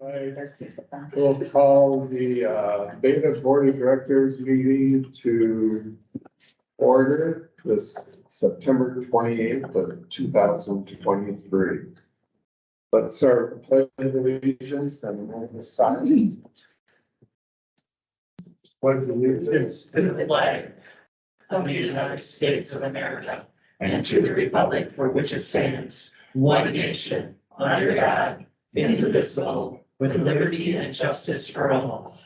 I There's six of them. will call the BATA Board of Directors meeting to order this September 28th of 2023. Let's start with pledge of allegiance and we'll decide. Pledge of allegiance To the flag of the United States of America and to the republic for which it stands, one nation, under God, indivisible, with liberty and justice for all.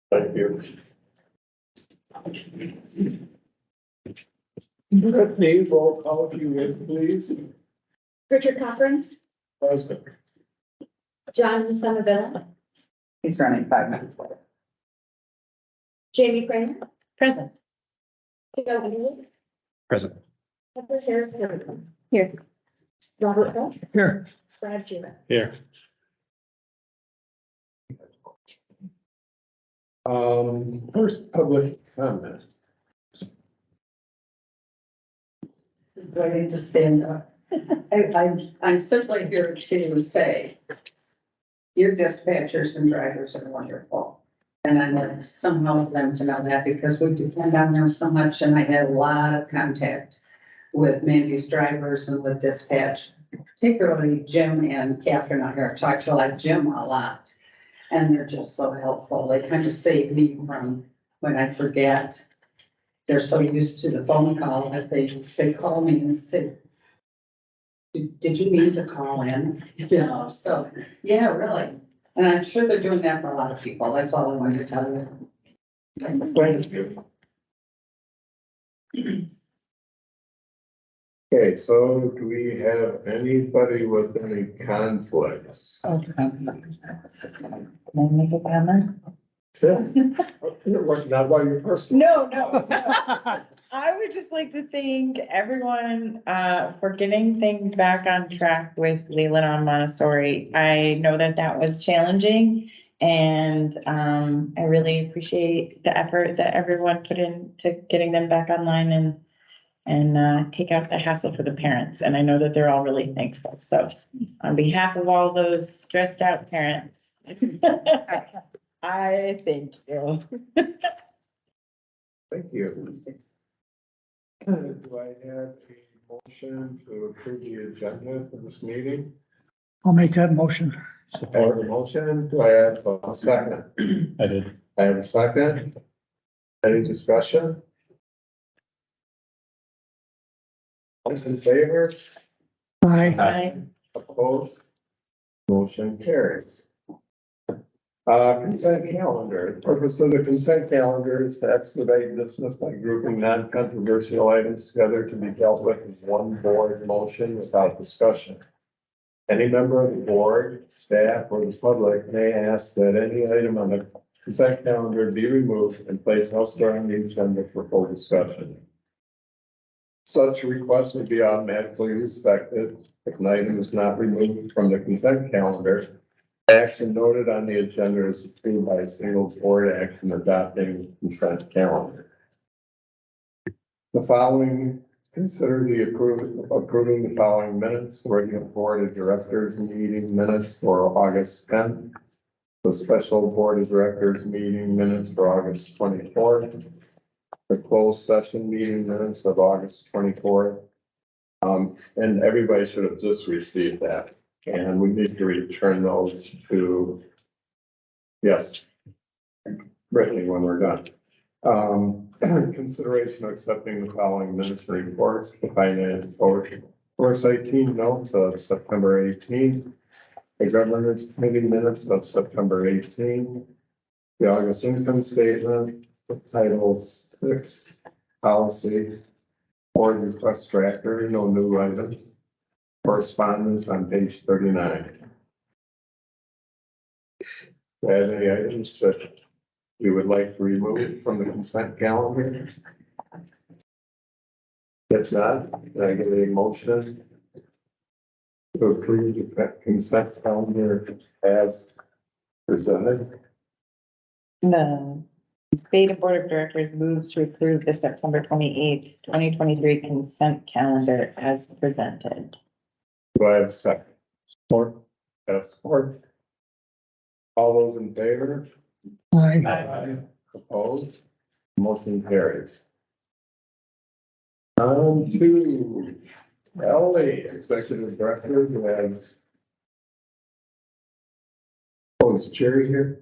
Thank you. Brittany, roll call if you would, please. Richard Cochran, Present. John Sommerville, He's running 5 minutes later. Jamie Kramer, Present. Joe Underwood, Present. Pepper Sarah Here. Robert Hill, Here. Brad Jewett. Here. First public comment. Do I need to stand up? I'm simply here to say your dispatchers and drivers are wonderful. And I want somehow them to know that because we depend on them so much and I had a lot of contact with Mandy's drivers and with dispatch, particularly Jim and Catherine out here. I talk to like Jim a lot. And they're just so helpful. They kind of save me from when I forget. They're so used to the phone call that they call me and say, did you mean to call in? You know, so, yeah, really. And I'm sure they're doing that for a lot of people. That's all I wanted to tell you. Thank you. Okay, so do we have anybody with any conflicts? Can I make a comment? Yeah. Not about your personal. No. I would just like to thank everyone for getting things back on track with Leland on Montessori. I know that was challenging and I really appreciate the effort that everyone put into getting them back online and take out the hassle for the parents. And I know that they're all really thankful. So on behalf of all those stressed out parents, I thank you. Thank you. Do I have a motion to approve the agenda for this meeting? I'll make that motion. I have a motion. Do I have a second? I did. I have a second. Any discussion? All those in favor? Aye. Bye. Opposed? Motion carries. Consent calendar. The purpose of the consent calendar is to expedite business by grouping non-controversial items together to be dealt with in one board motion without discussion. Any member of the board, staff, or the public may ask that any item on the consent calendar be removed and placed elsewhere on the agenda for full discussion. Such request would be automatically respected if an item is not removed from the consent calendar. Action noted on the agenda is approved by a single board action adopting the consent calendar. The following, consider the approving the following minutes, regular board of directors meeting minutes for August 10th, the special board of directors meeting minutes for August 24th, the closed session meeting minutes of August 24th. And everybody should have just received that. And we need to return those to, yes, Brittany, when we're done. Consideration of accepting the following minutes and reports, the finance oversight team notes of September 18th, the governance committee minutes of September 18th, the August income statement, Title 6 policy, board request tracker, no new items. Correspondence on page 39. Add any items that you would like to remove from the consent calendar? If not, can I get a motion to approve the consent calendar as presented? No. Beta Board of Directors moves to approve the September 28th, 2023 consent calendar as presented. Do I have a second? Support. Yes, support. All those in favor? Aye. Opposed? Motion carries. On to Ellie, Executive Director, who has. Oh, is Jerry here?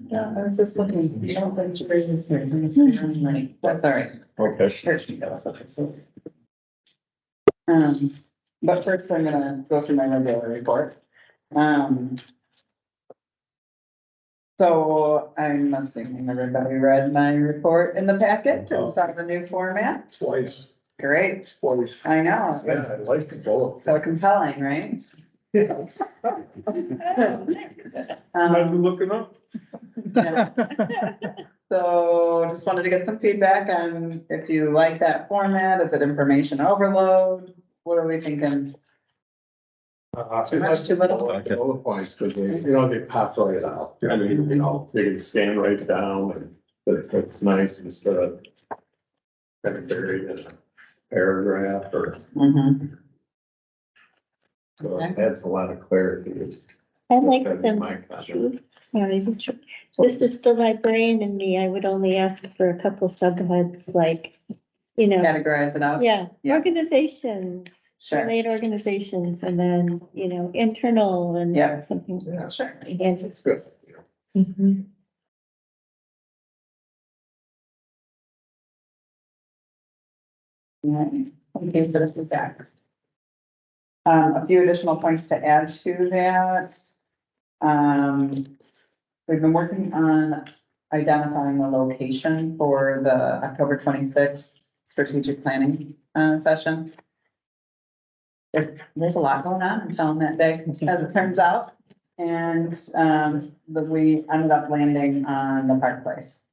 Yeah, I was just looking, you don't think you're in here, let me see, I'm like, that's all right. Okay. There she goes, okay, so. But first I'm gonna go through my regular report. So I'm assuming everybody read my report in the packet, it's on the new format. Twice. Great, Twice. I know, it Yeah, was I like the bullet. so compelling, right? Yes. Looking up. Yeah. So just wanted to get some feedback on if you like that format, is it information overload? What are we thinking? Too much, too little? Bullet points, because they pop right out. I mean, they can scan right down and it's nice instead of kind of buried in a paragraph or, Mhm. so it adds a lot of clarity. It's- I like that'd be them my comment. too. Sorry, this is the librarian in me. I would only ask for a couple subheads like, Categorize it out? yeah, Yeah. organizations, Sure. related organizations, and then, internal and Yeah. something. Yeah, Sure. And, it's good. Mhm. Right. Thank you for the feedback. A few additional points to add to that. We've been working on identifying a location for the October 26th strategic planning, session. There's a lot going on, I'm telling that day, as it turns out. And, we ended up landing on the Park Place.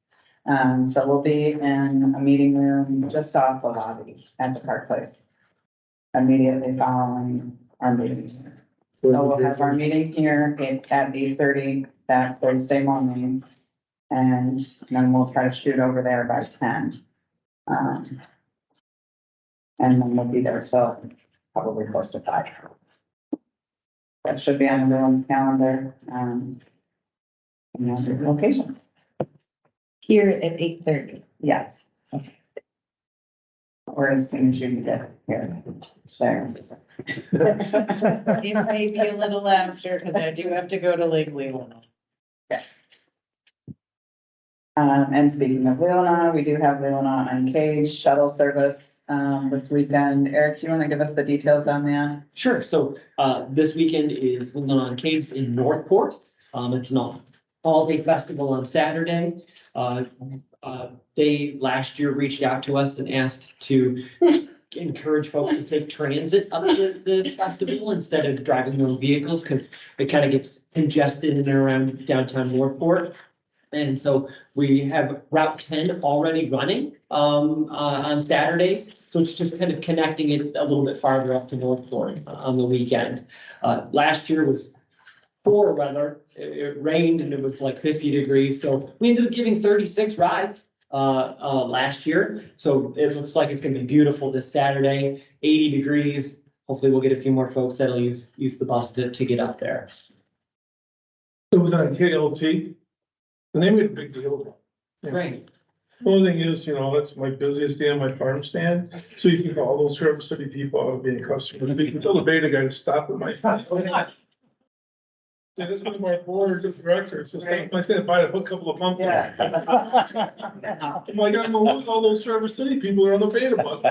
So we'll be in a meeting room just off the lobby at the Park Place. Immediately following our meeting. So we'll have our meeting here at 8:30 that Thursday morning. And then we'll try to shoot over there by 10. And then we'll be there till probably close to 5. That should be on everyone's calendar, and the location, Here at 8:30. yes. Or as soon as you get here, there. It may be a little after, because I do have to go to Lake Leland. And speaking of Leelanau, we do have Leelanau Uncaged shuttle service, this weekend. Eric, do you want to give us the details on that? Sure, so, this weekend is Lebanon Caves in Northport. It's an all-day festival on Saturday. They last year reached out to us and asked to encourage folks to take transit up to the festival instead of driving their own vehicles, because it kind of gets congested in and around downtown Northport. And so we have Route 10 already running, on Saturdays. So it's just kind of connecting it a little bit farther up to Northport on the weekend. Last year was poor weather. It rained and it was like 50 degrees. So we ended up giving 36 rides, last year. So it looks like it's gonna be beautiful this Saturday, 80 degrees. Hopefully we'll get a few more folks that'll use the bus to get up there. It was on KLT, and they made a big deal of it. Great. The only thing is, that's my busiest day on my farm stand, so you can call those Traverse City people out being customers, but you can tell the Beta guy to stop at my. Yeah, this is my board of directors, so Right. I said, buy a couple of pumpkins. Yeah. I'm like, I'm gonna lose all those Traverse City people who are on the Beta bus.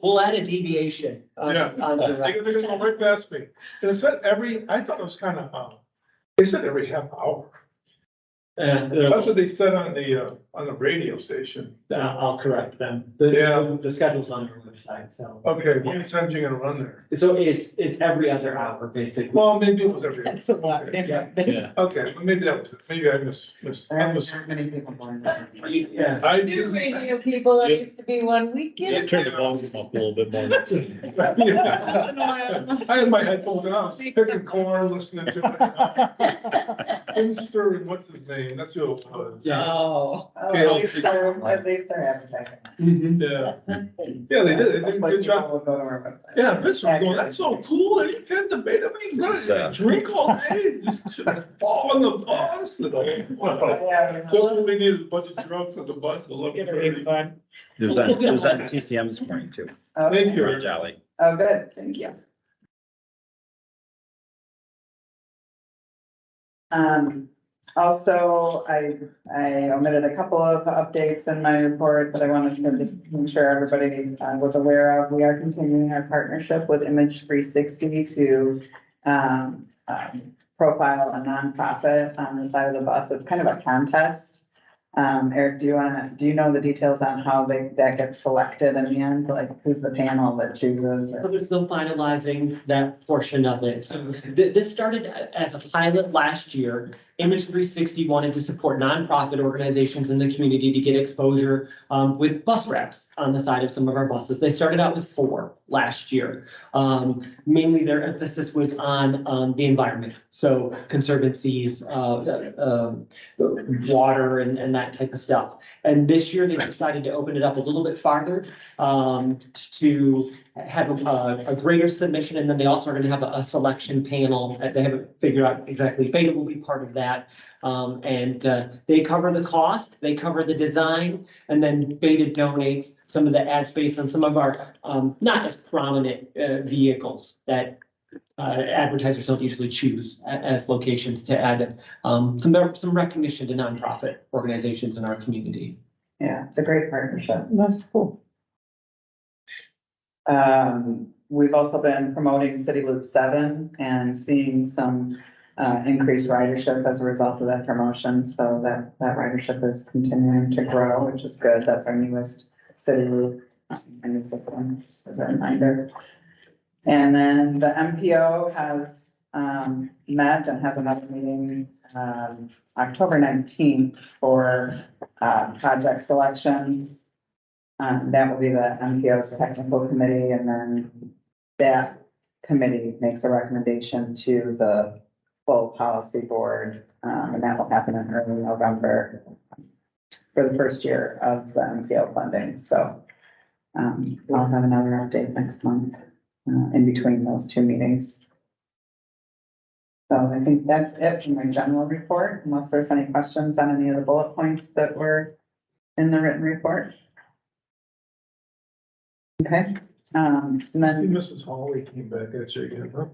We'll add a deviation. Yeah. On the They're gonna go right past me, and it said I thought it was kind of, they said every half hour. That's what they said on the radio station. I'll correct them. Yeah. The schedule's on our website, so. Okay, how many times are you gonna run there? So it's every other hour, basically. Well, maybe it was every. That's a lot different. Yeah. Okay, well, maybe that was it. Maybe I missed. There aren't many people going there. Yeah. I New did. radio people, that used to be one weekend. Turn the volume up a little bit more. I had my headphones on, I was picking corn, listening to it. Inster, what's his name? That's who it was. Oh. Okay, at least they're advertising. Yeah. Yeah, they did. They did a good job. People will go to our website. Yeah, Vince was going, that's so cool. And you can't debate. I mean, he's gonna drink all day, just fall on the bus and all. Yeah. So we needed a bunch of drunks at the bus. It'll be fun. It was at TCM this morning too. Thank you. Very jolly. Oh, good, thank you. Also, I omitted a couple of updates in my report that I wanted to just make sure everybody was aware of. We are continuing our partnership with Image 360 to profile a nonprofit on the side of the bus. It's kind of a contest. Eric, do you know the details on how that gets selected in the end? Like, who's the panel that chooses? So they're still finalizing that portion of it. So this started as a pilot last year. Image 360 wanted to support nonprofit organizations in the community to get exposure with bus racks on the side of some of our buses. They started out with 4 last year. Mainly their emphasis was on the environment. So conservancies, water and that type of stuff. And this year they decided to open it up a little bit farther to have a greater submission. And then they also are going to have a selection panel. They haven't figured out exactly. BATA will be part of that. They cover the cost, they cover the design, and then BATA donates some of the ad space on some of our not as prominent vehicles that advertisers don't usually choose as locations to add some recognition to nonprofit organizations in our community. Yeah, it's a great partnership. That's cool. We've also been promoting City Loop 7 and seeing some increased ridership as a result of that promotion. So that ridership is continuing to grow, which is good. That's our newest city loop. As a reminder. And then the MPO has met and has another meeting October 19th for project selection. That will be the MPO's technical committee, and then that committee makes a recommendation to the full policy board, and that will happen in early November for the first year of the MPO funding. So I'll have another update next month in between those 2 meetings. So I think that's it for my general report, unless there's any questions on any of the bullet points that were in the written report. Okay, and I think then, Mrs. Hawley came back at you again, huh?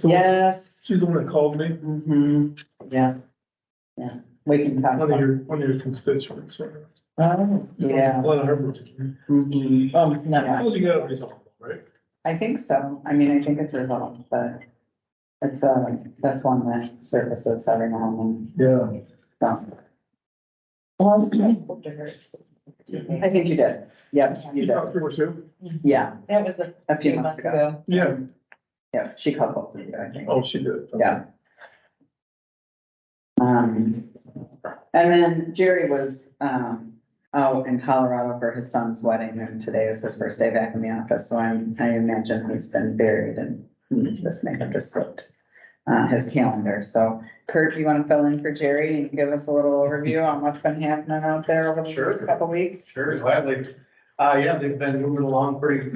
yes. She's the one that called me, Yeah. Yeah, we can talk one of about. your constituents. Oh, yeah. One of her. Mhm. No. Yeah. How's you got it resolved, right? I think so. I mean, I think it's resolved, but it's, that's one that surfaces every now and then. Yeah. So, I think you did. Yep, you You did. talked to her too? Yeah, That was a few months ago. Yeah. Yeah, she called both of you, I think. Oh, she did. Yeah. And then Jerry was, out in Colorado for his son's wedding, and today is his first day back in the office, so I imagine he's been buried and this may have just slipped his calendar. So Kurt, you want to fill in for Jerry and give us a little overview on what's been happening out there over the Sure. last couple weeks? Sure, gladly. Yeah, they've been moving along pretty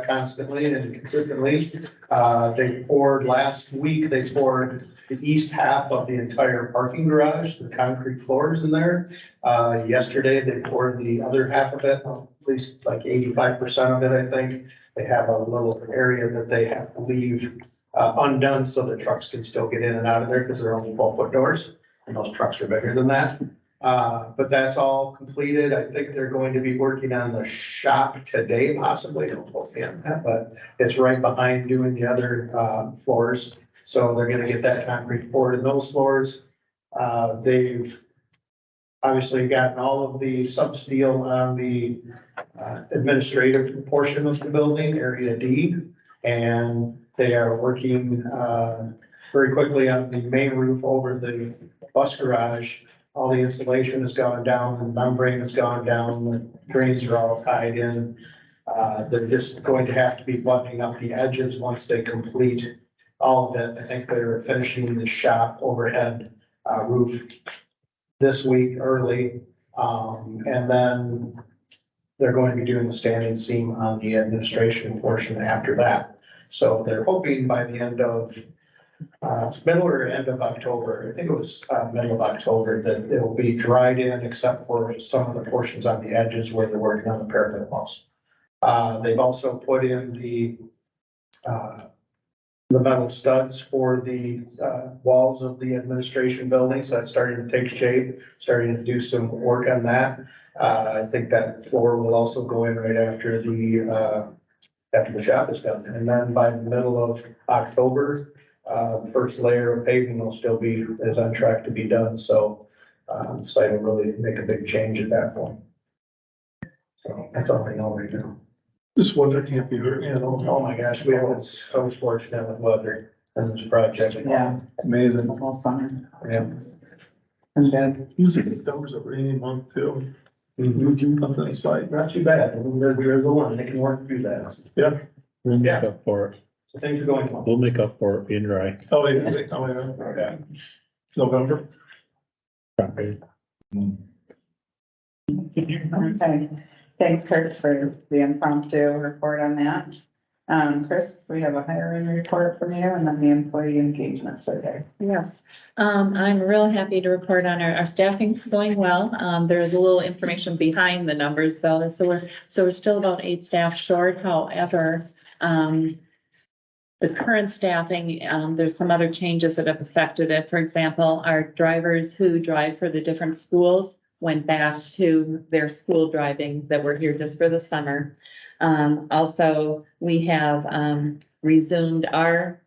constantly and consistently. They poured last week, they poured the east half of the entire parking garage, the concrete floors in there. Yesterday, they poured the other half of it, at least like 85% of it, I think. They have a little area that they have to leave undone so the trucks can still get in and out of there because they're only 12-foot doors. And those trucks are bigger than that. But that's all completed. I think they're going to be working on the shop today, possibly, don't quote me on that, but it's right behind doing the other floors. So they're gonna get that concrete poured in those floors. They've obviously gotten all of the sub-steel on the administrative portion of the building, area D. And they are working very quickly on the main roof over the bus garage. All the installation has gone down, the membrane has gone down, the drains are all tied in. They're just going to have to be buttoning up the edges once they complete all of it. I think they're finishing the shop overhead, roof this week early. And then they're going to be doing the standing seam on the administration portion after that. So they're hoping by the end of, middle or end of October, I think it was, middle of October, that it will be dried in except for some of the portions on the edges where they're working on the parapet walls. They've also put in the metal studs for the, walls of the administration building, so that's starting to take shape, starting to do some work on that. I think that floor will also go in right after the shop is done. And then by the middle of October, the first layer of paving will still be, is on track to be done, so, the site will really make a big change at that point. So that's all I know right now. This weather can't be hurt, you know. Oh my gosh, we have been so fortunate with weather and this project. Yeah, Amazing. the whole summer. Yeah. And good. Usually the numbers are rainy month too. Nothing in sight. Not too bad. They're the one, they can work through that. Yeah. We'll make Yeah. up for it. So things are going well. We'll make up for it being dry. Oh, yeah. Oh, yeah. Yeah. November. Okay. Okay, thanks Kurt for the impromptu report on that. Chris, we have a hiring report from you and then the employee engagement survey. Yes, I'm real happy to report on our staffing's going well. There's a little information behind the numbers though, and so we're still about 8 staff short. However, the current staffing, there's some other changes that have affected it. For example, our drivers who drive for the different schools went back to their school driving that were here just for the summer. Also, we have resumed our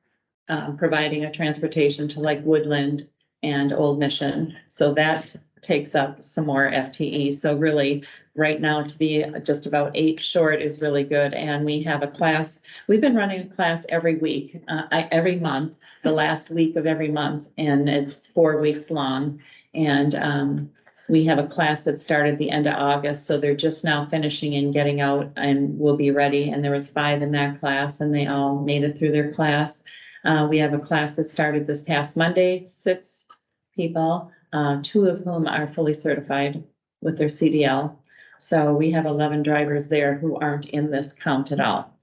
providing a transportation to like Woodland and Old Mission. So that takes up some more FTE. So really, right now to be just about 8 short is really good. And we have a class, we've been running a class every week, every month, the last week of every month, and it's 4 weeks long. And we have a class that started the end of August, so they're just now finishing and getting out and will be ready. And there was 5 in that class and they all made it through their class. We have a class that started this past Monday, 6 people, 2 of whom are fully certified with their CDL. So we have 11 drivers there who aren't in this count at all.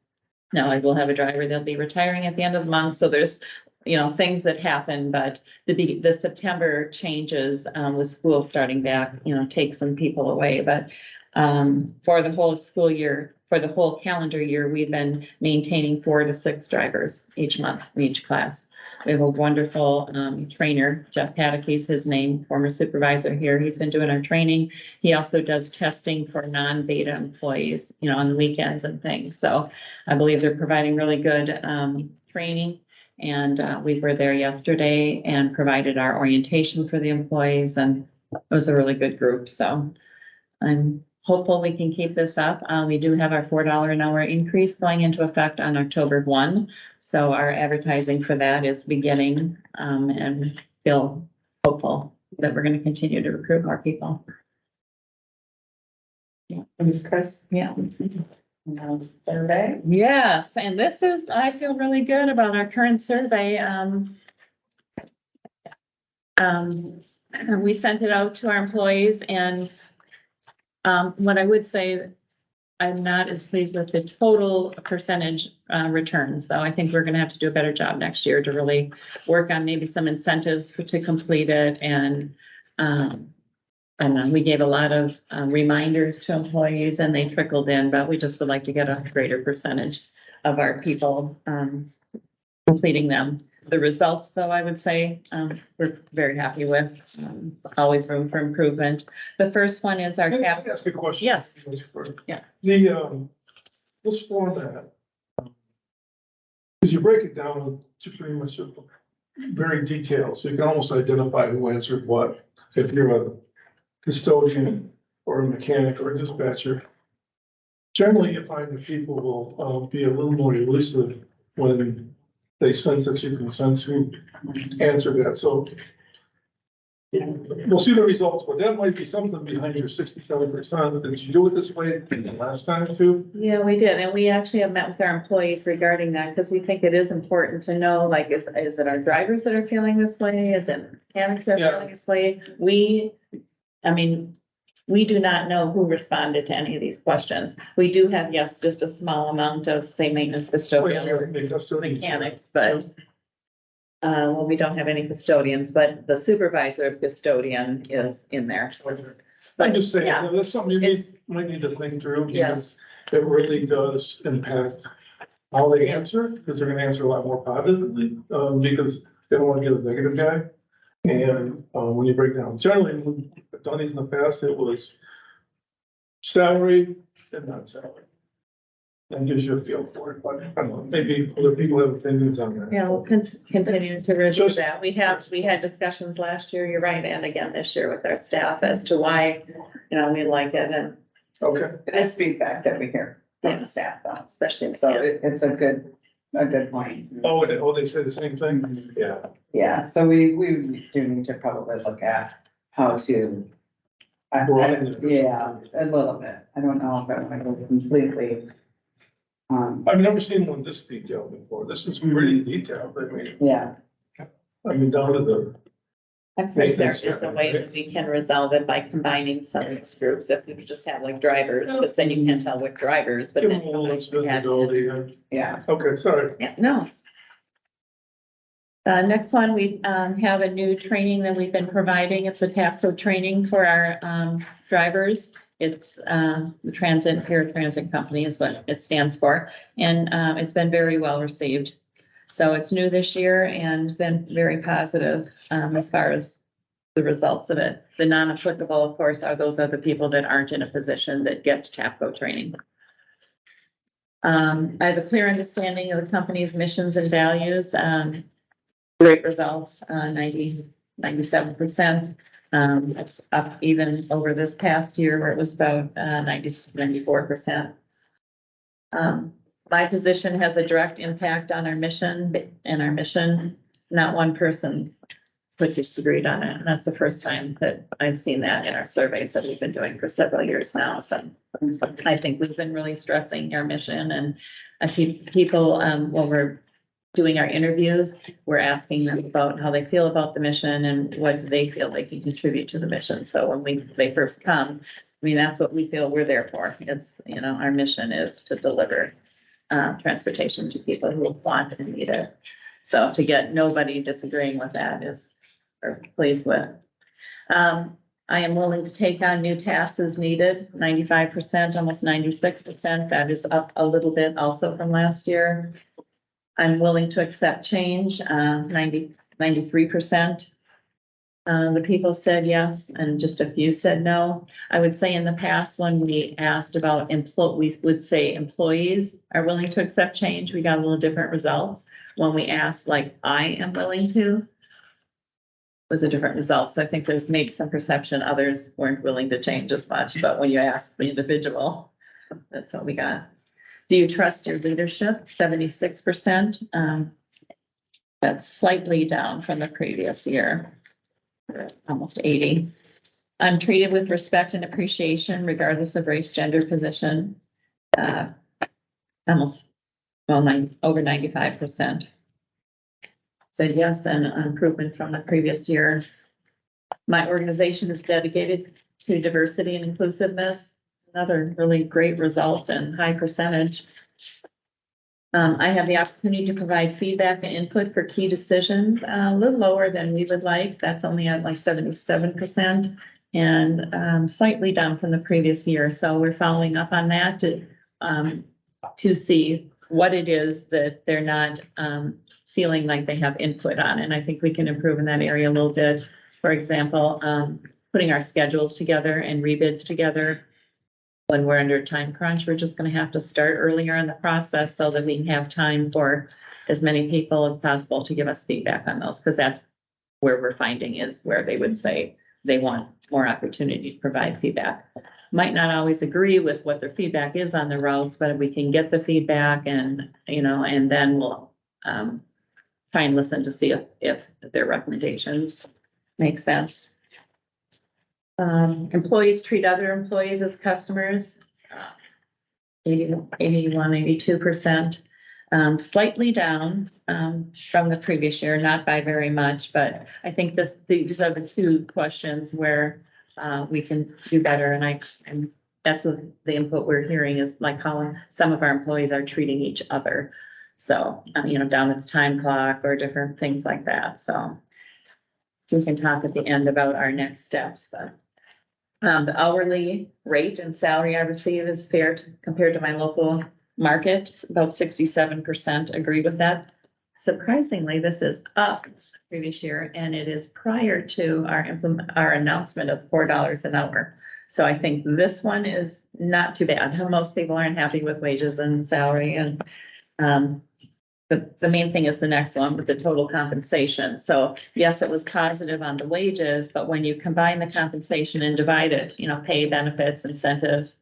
Now I will have a driver, they'll be retiring at the end of the month, so there's, you know, things that happen, but the September changes, with school starting back, you know, take some people away, but for the whole school year, for the whole calendar year, we've been maintaining 4 to 6 drivers each month in each class. We have a wonderful trainer, Jeff Paddock's his name, former supervisor here. He's been doing our training. He also does testing for non-BATA employees, you know, on the weekends and things. So I believe they're providing really good training. And we were there yesterday and provided our orientation for the employees, and it was a really good group. So I'm hopeful we can keep this up. We do have our $4 an hour increase going into effect on October 1. So our advertising for that is beginning, and feel hopeful that we're going to continue to recruit more people. Yeah. Thanks, Chris. Yeah. Survey. Yes, and this is, I feel really good about our current survey. We sent it out to our employees, and what I would say, I'm not as pleased with the total percentage returns, though. I think we're gonna have to do a better job next year to really work on maybe some incentives to complete it, and we gave a lot of reminders to employees and they trickled in, but we just would like to get a greater percentage of our people completing them. The results, though, I would say, we're very happy with, always room for improvement. The first one is our Can cap. I ask a question? Yes. Yeah. The, this format, because you break it down to pretty much very detailed, so you can almost identify who answered what. If you're a custodian or a mechanic or a dispatcher. Generally, you find that people will be a little more elusive when they sense that you can sense who answered that. So we'll see the results, but that might be something behind your 67%. Did you do it this way the last time too? Yeah, we did, and we actually have met with our employees regarding that, because we think it is important to know, like, is it our drivers that are feeling this way? Is it mechanics that are Yeah. feeling this way? We do not know who responded to any of these questions. We do have, yes, just a small amount of, say, maintenance custodian or mechanics, but well, we don't have any custodians, but the supervisor of custodian is in there. So, I'm just saying, Yeah. that's something you It's- might need to think through. Yes. Because it really does impact how they answer, because they're gonna answer a lot more positively, because they don't wanna get a negative guy. And, when you break down, generally, when I've done these in the past, it was salary and not salary. That gives you a feel for it, but I don't know, maybe other people have opinions on that. Yeah, we'll continue to review Just- that. We had discussions last year, you're right, and again this year with our staff as to why, we like it, and Okay, It is feedback that we hear from the staff though, especially. so it's a good point. they say the same thing? Yeah. Yeah, so we do need to probably look at how to. Broaden it. Yeah, a little bit. I don't know if I want to go completely. I've never seen one this detailed before. This is pretty detailed. Yeah, Down to the, I think there is a way that we can resolve it by combining some of these groups, if we just have like drivers, but then you can't tell what drivers, but give then. them a little less we have- visibility. yeah. Okay, sorry. Yeah, no. Next one, we, have a new training that we've been providing. It's a TAPCO training for our, drivers. It's, the Transit Company is what it stands for. And, it's been very well received. So it's new this year and it's been very positive, as far as the results of it. The non-applicable, of course, are those other people that aren't in a position that get TAPCO training. I have a clear understanding of the company's missions and values. Great results, 97%. It's up even over this past year where it was about 94%. My position has a direct impact on our mission and our mission. Not one person would disagreed on it. And that's the first time that I've seen that in our surveys that we've been doing for several years now. So I think we've been really stressing our mission, and I think people, when we're doing our interviews, we're asking them about how they feel about the mission and what do they feel they can contribute to the mission. So when they first come, that's what we feel we're there for. It's, our mission is to deliver transportation to people who want and need it. So to get nobody disagreeing with that is, or pleased with. I am willing to take on new tasks as needed, 95%, almost 96%. That is up a little bit also from last year. I'm willing to accept change, 93%. The people said yes, and just a few said no. I would say in the past, when we asked about we would say employees are willing to accept change. We got a little different results. When we asked, like, I am willing to, was a different result. So I think there's maybe some perception others weren't willing to change as much, but when you ask the individual, that's what we got. Do you trust your leadership? 76%. That's slightly down from the previous year, almost 80. I'm treated with respect and appreciation regardless of race, gender, position. Over 95%. Said yes, and an improvement from the previous year. My organization is dedicated to diversity and inclusiveness. Another really great result and high percentage. I have the opportunity to provide feedback and input for key decisions, a little lower than we would like. That's only at like 77% and slightly down from the previous year. So we're following up on that to see what it is that they're not feeling like they have input on. And I think we can improve in that area a little bit. For example, putting our schedules together and rebids together. When we're under time crunch, we're just going to have to start earlier in the process so that we can have time for as many people as possible to give us feedback on those, because that's where we're finding is where they would say they want more opportunity to provide feedback. Might not always agree with what their feedback is on the routes, but if we can get the feedback and, and then we'll try and listen to see if their recommendations make sense. Employees treat other employees as customers. 82%, slightly down, from the previous year, not by very much, but I think these are the two questions where, we can do better, and that's what the input we're hearing is like how some of our employees are treating each other. So, down at the time clock or different things like that, so. We can talk at the end about our next steps, but. The hourly rate and salary I receive is fair compared to my local market. About 67% agree with that. Surprisingly, this is up previous year, and it is prior to our announcement of $4 an hour. So I think this one is not too bad. Most people aren't happy with wages and salary, and the main thing is the next one with the total compensation. So yes, it was positive on the wages, but when you combine the compensation and divide it, pay, benefits, incentives,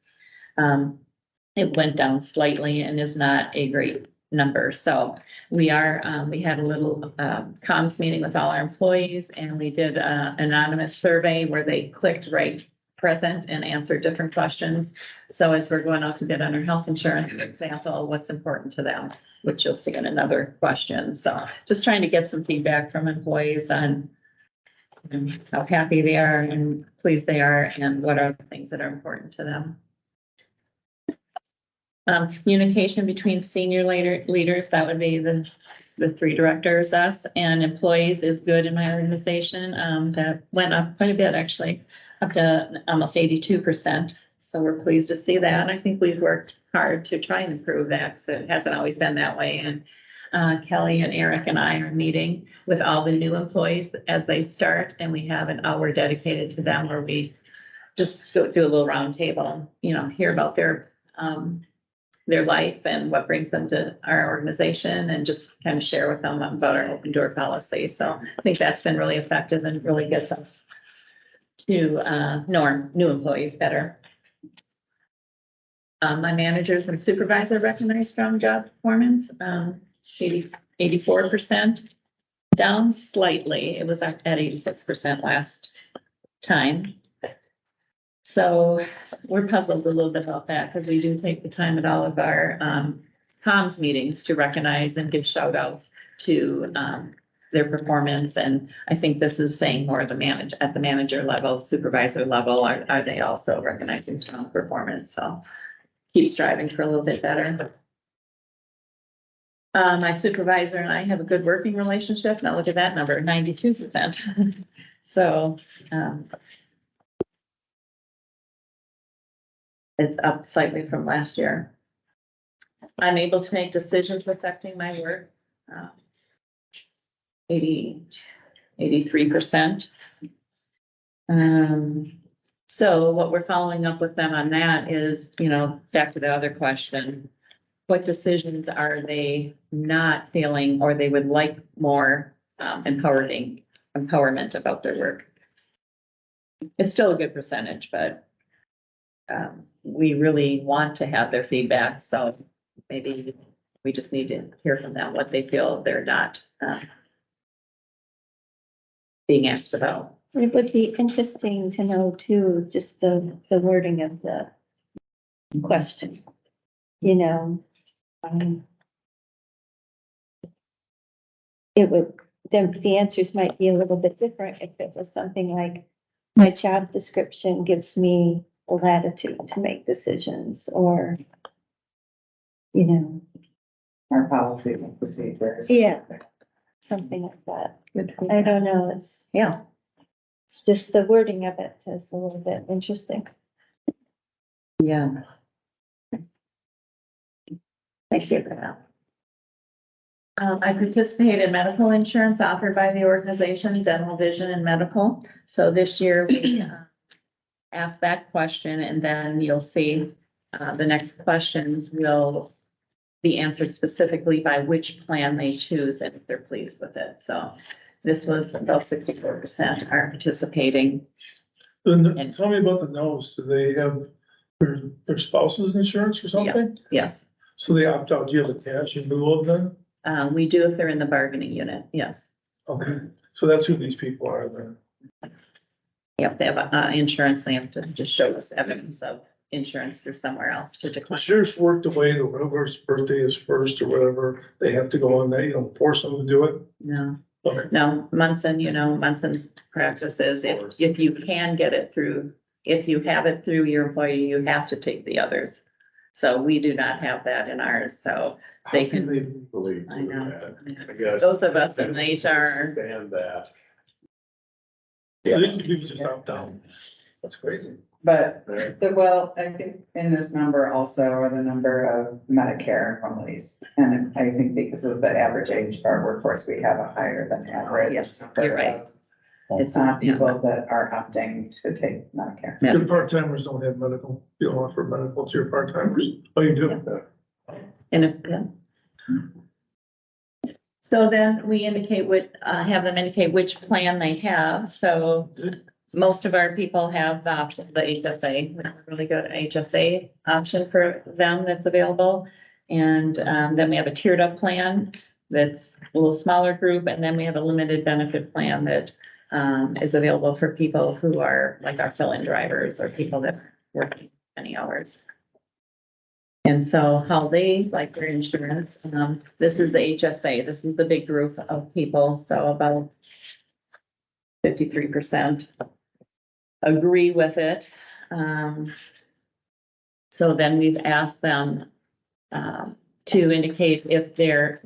it went down slightly and is not a great number. So we had a little comms meeting with all our employees, and we did an anonymous survey where they clicked right present and answered different questions. So as we're going out to bid on our health insurance, for example, what's important to them, which you'll see in another question. So just trying to get some feedback from employees on how happy they are and pleased they are, and what are the things that are important to them. Communication between senior leaders, that would be the three directors, us, and employees is good in my organization. That went up quite a bit, actually, up to almost 82%. So we're pleased to see that. I think we've worked hard to try and improve that, because it hasn't always been that way. And Kelly and Eric and I are meeting with all the new employees as they start, and we have an hour dedicated to them where we just do a little round table, hear about their life and what brings them to our organization, and just kind of share with them about our open door policy. So I think that's been really effective and really gets us to know our new employees better. My managers and supervisor recognize strong job performance, 84%, down slightly. It was at 86% last time. So we're puzzled a little bit about that, because we do take the time at all of our comms meetings to recognize and give shout outs to their performance. And I think this is saying more at the manager level, supervisor level, are they also recognizing strong performance? So keep striving for a little bit better. My supervisor and I have a good working relationship. Now look at that number, 92%. So it's up slightly from last year. I'm able to make decisions affecting my work. 83%. So what we're following up with them on that is, back to the other question, what decisions are they not feeling, or they would like more empowerment about their work? It's still a good percentage, but we really want to have their feedback. So maybe we just need to hear from them what they feel they're not being asked about. It would be interesting to know too, just the wording of the question, it would, then the answers might be a little bit different if it was something like, my job description gives me the latitude to make decisions, or, Our policy and procedures. Yeah. something like that. I don't know, it's just the wording of it is a little bit interesting. Yeah. Thank you for that. I participate in medical insurance offered by the organization, dental, vision, and medical. So this year we asked that question, and then you'll see the next questions will be answered specifically by which plan they choose and if they're pleased with it. So this was about 64% are participating. And tell me about the no's. Do they have their spouse's insurance or something? Yes, So they opt out. Do you have the cash in lieu of them? we do if they're in the bargaining unit. Yes. Okay, so that's who these people are then. Yep, they have, insurance, they have to just show us evidence of insurance through somewhere else to The declare. sheriff's worked away, the whoever's birthday is first or whatever, they have to go on that, you don't force them to do it. No, Okay. no, Munson, Munson's practice is if you can get it through, if you have it through your employee, you have to take the others. So we do not have that in ours, so they How can, they legally I do know. that? I guess. Those of us in HR, Understand that. I think you can just opt down. That's crazy. But Right. well, I think in this number also are the number of Medicare enrollees. And I think because of the average age of our workforce, we have a higher than average. Yes, number you're right. of, it's, people that are opting to take Medicare. Yeah. Your part-timers don't have medical, you don't offer medical to your part-timers. Oh, you do? and if, yeah. So then we indicate what, have them indicate which plan they have, so most of our people have the option, the HSA, we have a really good HSA option for them that's available. And, then we have a tiered up plan that's a little smaller group, and then we have a limited benefit plan that, is available for people who are like our fill-in drivers or people that are working many hours. And so how they like their insurance, this is the HSA, this is the big group of people, so about 53% agree with it. So then we've asked them to indicate if there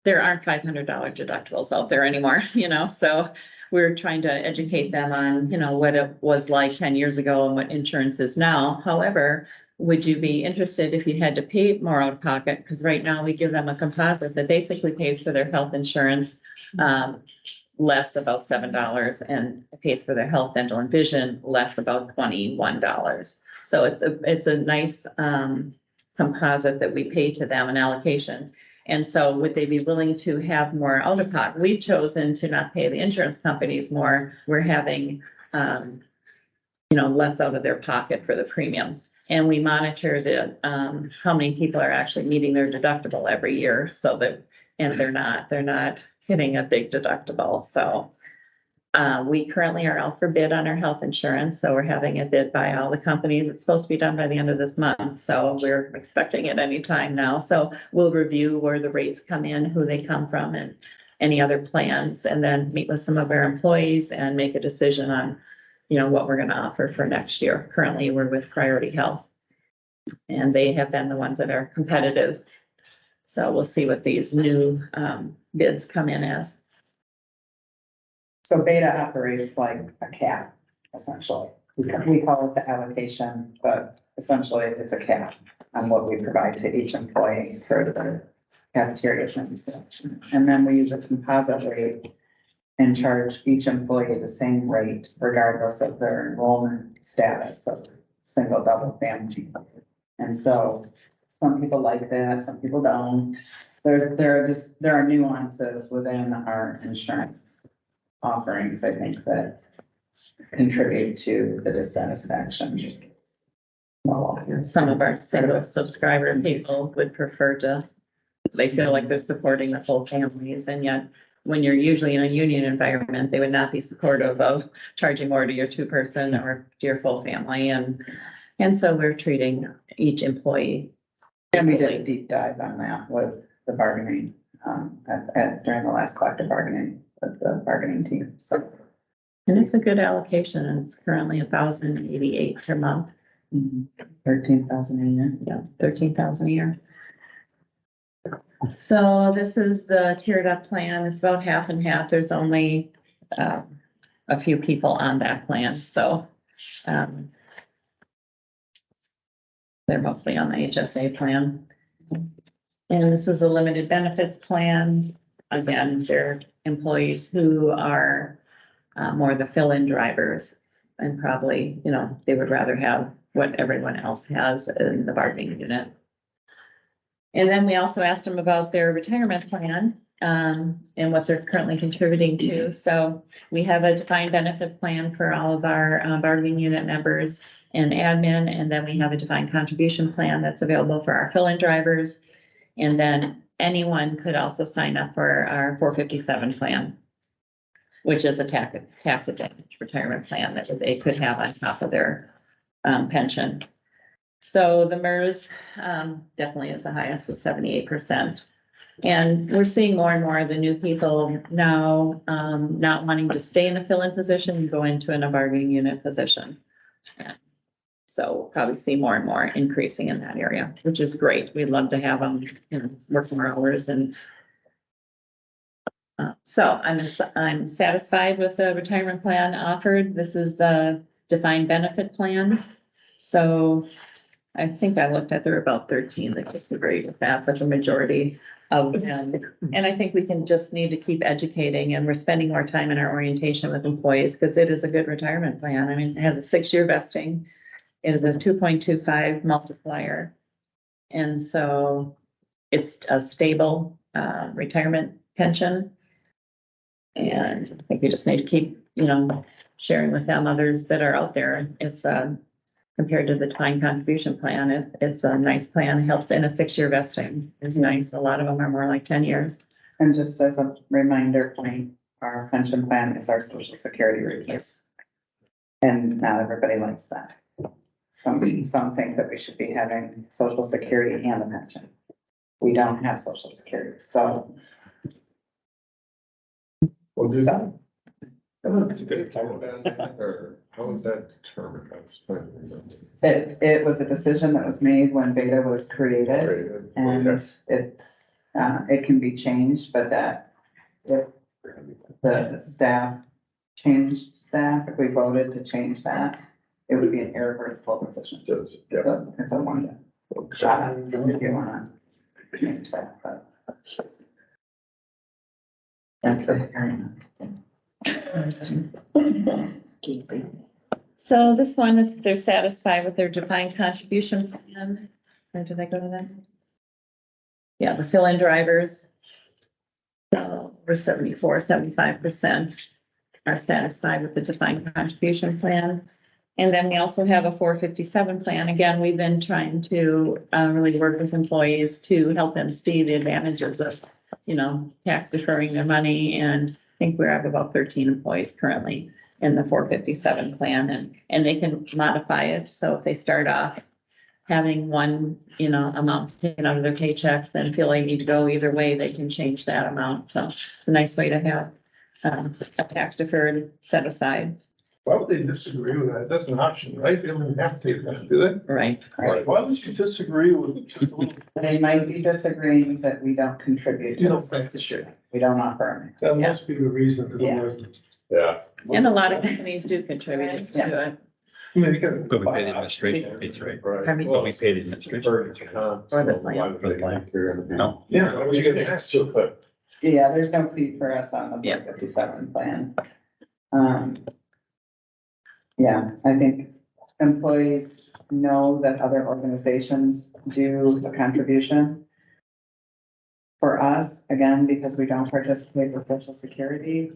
aren't $500 deductibles out there anymore, so we're trying to educate them on, what it was like 10 years ago and what insurance is now. However, would you be interested if you had to pay more out of pocket? Because right now we give them a composite that basically pays for their health insurance, less about $7, and it pays for their health, dental, and vision, less about $21. So it's a nice composite that we pay to them, an allocation. And so would they be willing to have more out of pocket? We've chosen to not pay the insurance companies more. We're having, less out of their pocket for the premiums. And we monitor the, how many people are actually meeting their deductible every year, so that, and they're not hitting a big deductible. So we currently are out for bid on our health insurance, so we're having it bid by all the companies. It's supposed to be done by the end of this month, so we're expecting it anytime now. So we'll review where the rates come in, who they come from, and any other plans, and then meet with some of our employees and make a decision on, what we're gonna offer for next year. Currently, we're with Priority Health, and they have been the ones that are competitive. So we'll see what these new bids come in as. So BATA operates like a cap, essentially. We call it the allocation, but essentially it's a cap on what we provide to each employee for the cafeteria things. And then we use a composite rate and charge each employee the same rate regardless of their enrollment status of single, double family. And so some people like that, some people don't. There are nuances within our insurance offerings, I think, that contribute to the dissatisfaction. Well, some of our single subscriber people would prefer to, they feel like they're supporting the full families, and yet when you're usually in a union environment, they would not be supportive of charging more to your 2-person or to your full family, and so we're treating each employee. And we did a deep dive on that with the bargaining, during the last collective bargaining with the bargaining team, so. And it's a good allocation, and it's currently $1,088 per month. 13,000 a year. Yeah, 13,000 a year. So this is the tiered up plan. It's about half and half. There's only a few people on that plan, so they're mostly on the HSA plan. And this is a limited benefits plan. Again, they're employees who are more the fill-in drivers, and probably, they would rather have what everyone else has in the bargaining unit. And then we also asked them about their retirement plan, and what they're currently contributing to. So we have a defined benefit plan for all of our bargaining unit members and admin, and then we have a defined contribution plan that's available for our fill-in drivers. And then anyone could also sign up for our 457 plan. which is a tax advantage retirement plan that they could have on top of their pension. So the MERS definitely is the highest with 78%. And we're seeing more and more of the new people now not wanting to stay in a fill-in position and go into a bargaining unit position. And so we'll probably see more and more increasing in that area, which is great. We'd love to have them, work more hours and so I'm satisfied with the retirement plan offered. This is the defined benefit plan. So I think I looked at, there were about 13 that disagreed with that, but the majority of them. And I think we can just need to keep educating, and we're spending more time in our orientation with employees because it is a good retirement plan. I mean, it has a 6-year vesting. It is a 2.25 multiplier. And so it's a stable retirement pension. And I think we just need to keep, sharing with them others that are out there. It's compared to the defined contribution plan, it's a nice plan. It helps in a 6-year vesting. It's nice. A lot of them are more like 10 years. And just as a reminder point, our pension plan is our social security release. And not everybody likes that. Some think that we should be having social security and a pension. We don't have social security, so. Well, So, That's a good time. Or how was that determined? I was trying to remember. it was a decision that was made when BATA was created, and Okay. it's, it can be changed, but that if the staff changed that, if we voted to change that, it would be an irreversible decision. Does, yeah. So it's a one shot if you wanna change that, but. That's it. So this one is, they're satisfied with their defined contribution plan. Or did I go to that? Yeah, the fill-in drivers. So we're 75% are satisfied with the defined contribution plan. And then we also have a 457 plan. Again, we've been trying to really work with employees to help them see the advantages of, tax deferring their money. And I think we have about 13 employees currently in the 457 plan, and they can modify it. So if they start off having one, amount taken out of their paychecks and feel they need to go either way, they can change that amount. So it's a nice way to have a tax deferred set aside. Why would they disagree with that? That's an option, right? They don't even have to take that, do they? Right. Why would you disagree with? They might be disagreeing that we don't contribute to You the don't social security. We don't offer That must be the reason, because I'm like, Yeah. And a lot of companies do contribute to it. I mean, you gotta. But we pay the administration fees, right? Pardon me? But we pay the administration. Or the plan. For the plan. No. Yeah, why would you get asked to put? Yeah, there's no fee for us on the Yeah. 457 plan. Yeah, I think employees know that other organizations do the contribution. For us, again, because we don't participate with Social Security,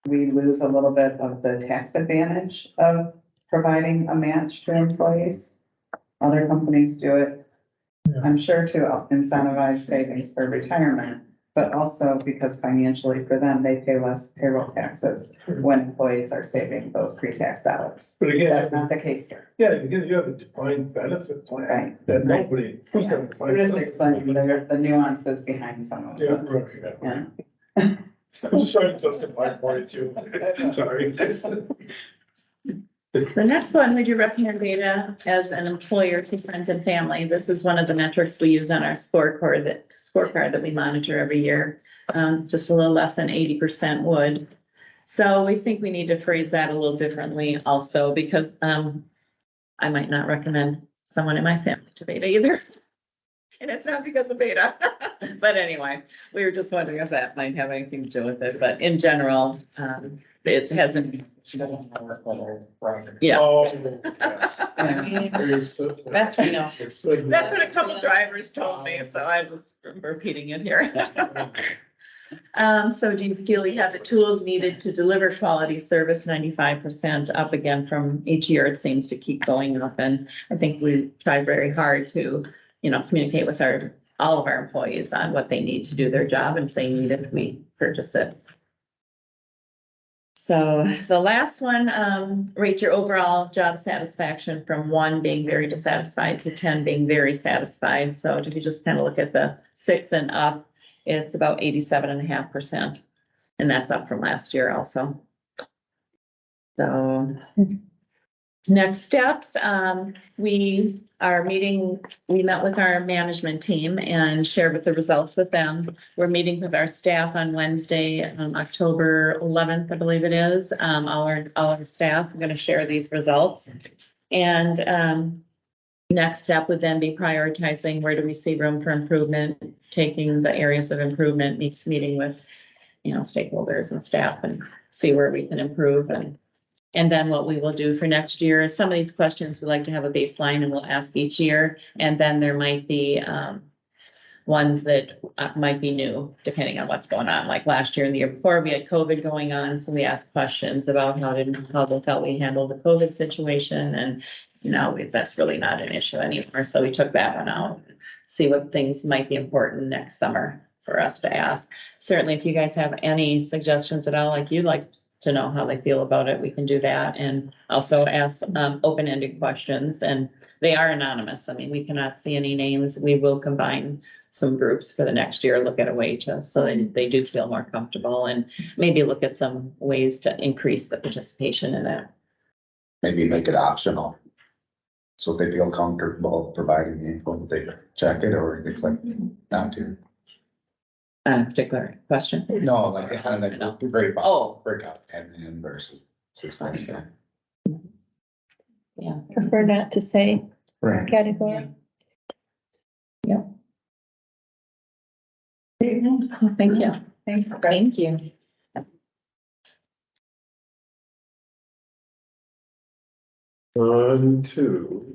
we lose a little bit of the tax advantage of providing a match to employees. Other companies do it, I'm sure, to incentivize savings for retirement, but also because financially for them, they pay less payroll taxes when employees are saving those pre-tax dollars. But That's again, not the case here. yeah, again, you have a defined benefit plan Right. that nobody. We're just explaining the nuances behind some of Yeah, them. right, yeah. Yeah. I'm just trying to justify for you too. Sorry. The next one, we do recommend BATA as an employer to friends and family. This is one of the metrics we use on our scorecard that we monitor every year. Just a little less than 80% would. So we think we need to phrase that a little differently also, because I might not recommend someone in my family to BATA either. And it's not because of BATA. But anyway, we were just wondering if that might have anything to do with it. But in general, it hasn't. Yeah. Oh. That's right now. That's what a couple drivers told me, so I'm just repeating it here. So do you feel you have the tools needed to deliver quality service? 95% up again from each year. It seems to keep going up, and I think we try very hard to, communicate with all of our employees on what they need to do their job, and if they need it, we purchase it. So the last one, rate your overall job satisfaction from 1 being very dissatisfied to 10 being very satisfied. So if you just kind of look at the 6 and up, it's about 87.5%. And that's up from last year also. So next steps, we met with our management team and shared with the results with them. We're meeting with our staff on Wednesday, October 11th, I believe it is. All our staff are going to share these results. And next step would then be prioritizing where do we see room for improvement, taking the areas of improvement, meeting with, stakeholders and staff and see where we can improve. And then what we will do for next year is some of these questions we like to have a baseline and we'll ask each year. And then there might be ones that might be new depending on what's going on. Like last year and the year before, we had COVID going on. So we asked questions about how they felt we handled the COVID situation. And that's really not an issue anymore. So we took that one out, see what things might be important next summer for us to ask. Certainly, if you guys have any suggestions at all, like you'd like to know how they feel about it, we can do that. And also ask open-ended questions, and they are anonymous. I mean, we cannot see any names. We will combine some groups for the next year, look at a way to, so they do feel more comfortable, and maybe look at some ways to increase the participation in that. Maybe make it optional. So if they feel comfortable providing the info, they check it or they click not to. Particular question? No, like they kind of like Oh. breakout admin versus just like. Sure. Prefer not to say Right. category. Thank you. Thanks, Chris. Thank you. On to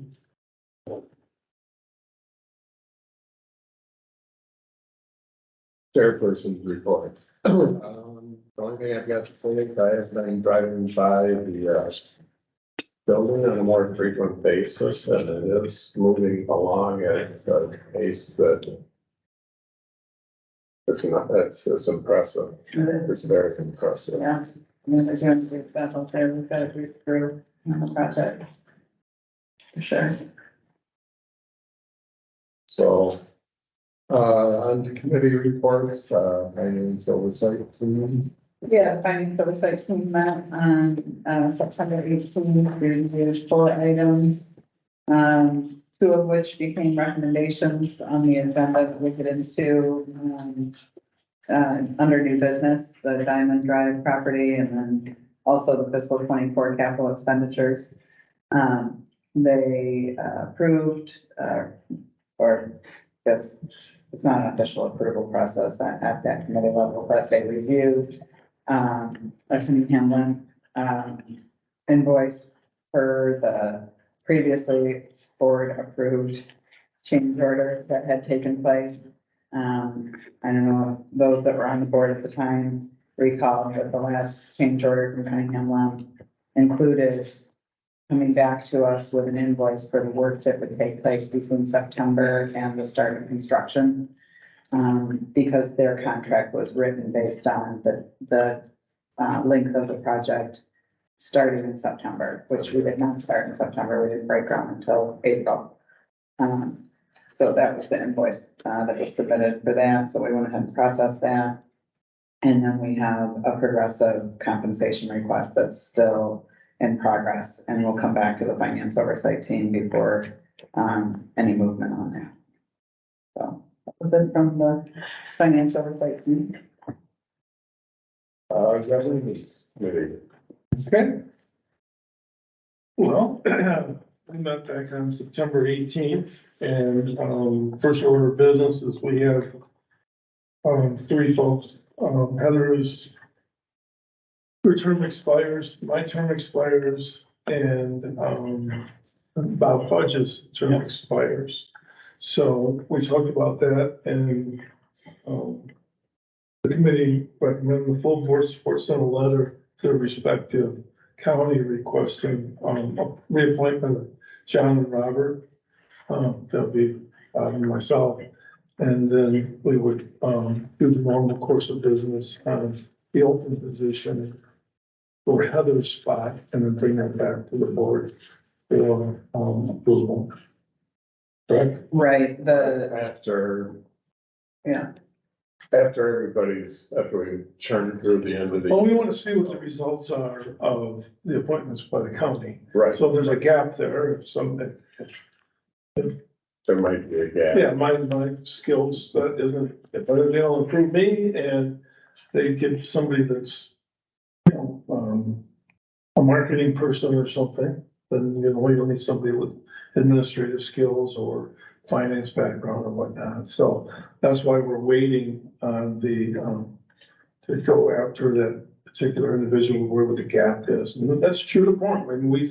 chairperson's report. The only thing I've got to say is I have been driving by the building on a more frequent basis, and it is moving along at a pace that it's impressive. It's very impressive. Yeah, they're doing a good job out there. We've got a good crew on the project. For sure. So, on to committee reports, finance oversight team. Yeah, finance oversight team met on September 18th, reviewed 4 items. 2 of which became recommendations on the agenda that we get into under new business, the Diamond Drive property, and then also the fiscal 24 capital expenditures. They approved, or it's not an official approval process at that committee level, but they reviewed Attorney Hamlin invoice for the previously board approved change order that had taken place. I don't know if those that were on the board at the time recall that the last change order from Cunningham included coming back to us with an invoice for the work that would take place between September and the start of construction. Because their contract was written based on the length of the project starting in September, which we did not start in September. We didn't break ground until April. So that was the invoice that was submitted for that. So we went ahead and processed that. And then we have a progressive compensation request that's still in progress, and we'll come back to the finance oversight team before any movement on that. So that was it from the finance oversight team. Governance committee. Okay. Well, we met back on September 18th, and first order of business is we have 3 folks. Heather's, her term expires, my term expires, and Bob Fudge's term expires. So we talked about that, and the committee recommended the full board support, sent a letter to the respective county requesting a reappointment of John and Robert. That'll be myself. And then we would do the normal course of business on the open position for Heather's spot and then bring that back to the board for, approval. Correct? Right, After, yeah, after we churn through the end of Well, the, we want to see what the results are of the appointments by the county. right, So if there's a gap there, if something, there might be a gap. yeah, my skills, that isn't, if they'll improve me and they give somebody that's, you know, a marketing person or something, then, you know, you'll need somebody with administrative skills or finance background or whatnot. So that's why we're waiting on to go after that particular individual, wherever the gap is. And that's true to point. I mean, we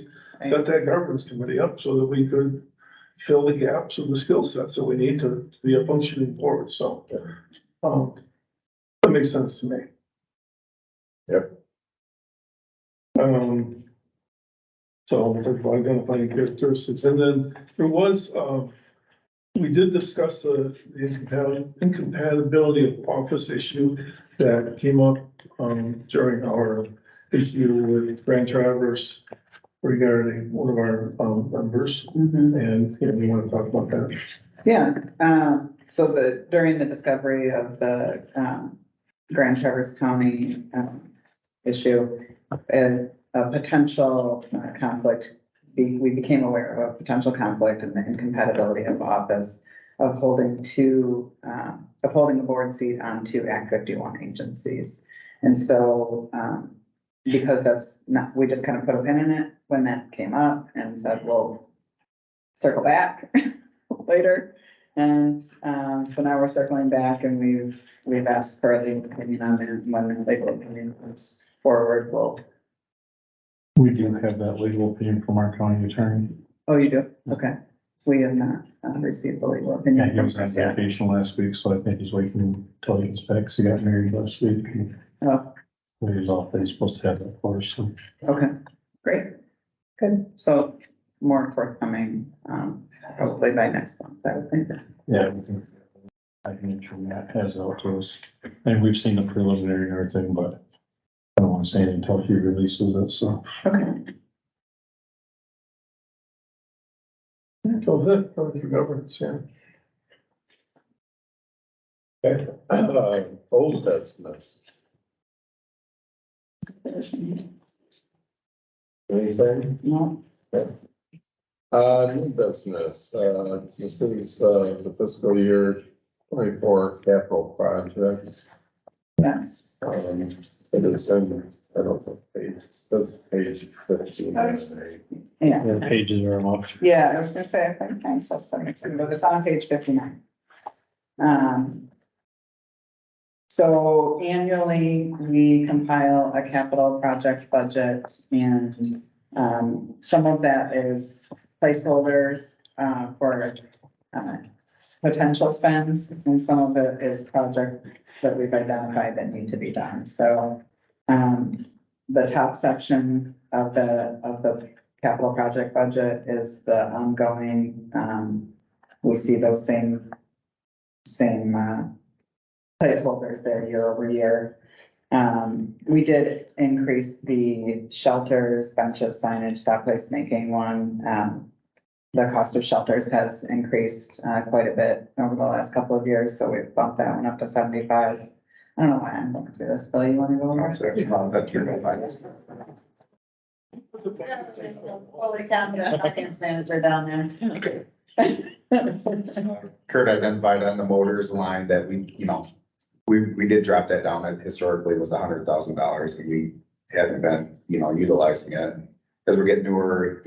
got that governance committee up so that we could fill the gaps of the skill sets that we need to be a functioning board. So, that makes sense to me. Yep. So identifying characteristics, and then there was, we did discuss the incompatibility of office issue that came up, during our issue with Grand Traverse regarding one of our, members, and, you know, we want to talk about that. yeah, so during the discovery of the, Grand Traverse County, issue, a potential conflict, we became aware of a potential conflict in the incompatibility of office of holding a board seat on two Act 51 agencies. And so, because that's not, we just kind of put a pin in it when that came up and said, we'll circle back later. And, so now we're circling back and we've asked for a legal opinion on it. When the legal opinion comes forward, We do have that legal opinion from our county attorney. oh, you do? Okay. We have not received the legal Yeah, opinion. he was on vacation last week, so I think he's waiting until he gets back, 'cause he got married last week. And Oh, when he was off, he's supposed to have that for us, so. okay, great. Good. So more forthcoming, probably by next month, I would think. Yeah, I can make sure Matt has it out to us. And we've seen the preliminary and everything, but I don't want to say anything until he releases it, so. Okay. So that, for governance, yeah. Okay, old business. Anything? No, New business, this is, the fiscal year 24 capital projects. yes. It is in, I don't know, this page is 15. Yeah. The pages are off. Yeah, I was gonna say, I think mine says 77, but it's on page 59. So annually, we compile a capital projects budget and, some of that is placeholders, for, potential spends, and some of it is projects that we've identified that need to be done. So, the top section of the capital project budget is the ongoing, we see those same placeholders there year over year. We did increase the shelters, benches, signage, stop placemaking one. The cost of shelters has increased, quite a bit over the last couple of years, so we've bumped that one up to 75. I don't know why I'm going through this, Bill, you wanna go over it? Holy cow, finance manager down there. Kurt identified on the motors line that we did drop that down. It historically was $100,000 and we hadn't been, utilizing it. As we're getting newer,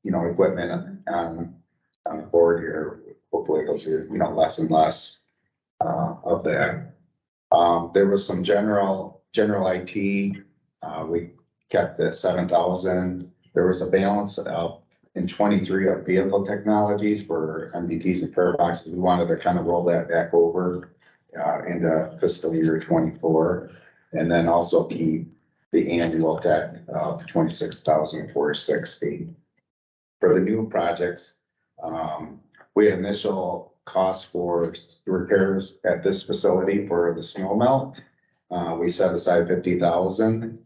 equipment on board here, hopefully it'll be, less and less, of that. There was some general IT, we kept the 7,000. There was a balance of in 23 of vehicle technologies for MDTs and prayer boxes. We wanted to kind of roll that back over into fiscal year 24, and then also keep the annual tech of 26,460. For the new projects, we had initial costs for repairs at this facility for the snow melt. We set aside 50,000.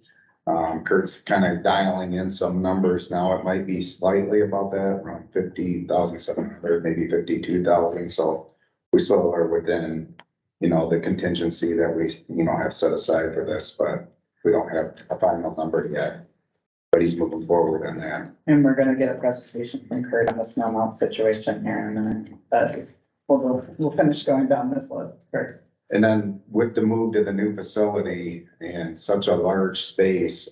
Kurt's kind of dialing in some numbers now. It might be slightly about that, around 50,700, maybe 52,000. So we still are within, the contingency that we, have set aside for this, but we don't have a final number yet. But he's moving forward on that. And we're gonna get a presentation from Kurt on the snow melt situation here in a minute, but we'll finish going down this list first. And then with the move to the new facility and such a large space,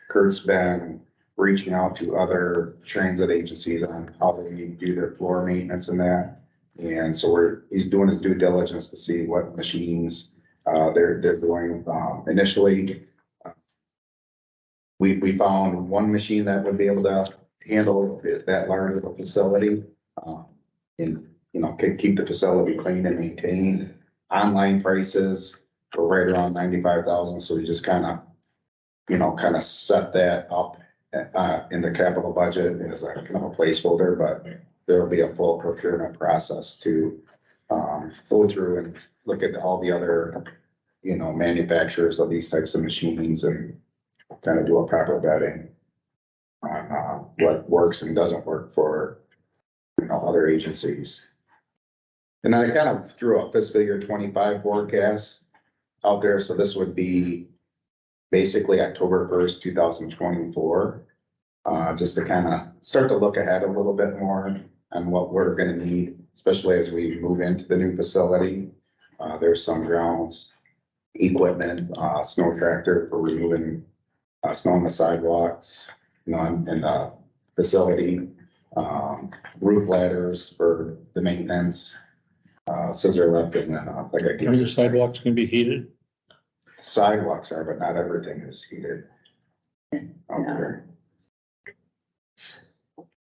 Kurt's been reaching out to other transit agencies on how they do their floor maintenance and that. And so he's doing his due diligence to see what machines, they're doing. Initially, we found one machine that would be able to handle that large of a facility. And, could keep the facility clean and maintained. Online prices were right around 95,000, so we just kind of set that up in the capital budget as a kind of a placeholder, but there will be a full procurement process to go through and look at all the other, manufacturers of these types of machines and kind of do a proper vetting on what works and doesn't work for, other agencies. And I kind of threw up fiscal year 25 forecast out there. So this would be basically October 1st, 2024. Just to kind of start to look ahead a little bit more on what we're going to need, especially as we move into the new facility. There's some grounds, equipment, snow tractor for removing snow on the sidewalks, and facility, roof ladders for the maintenance. Scissor lift and then like I Are your sidewalks gonna be heated? sidewalks are, but not everything is heated out there.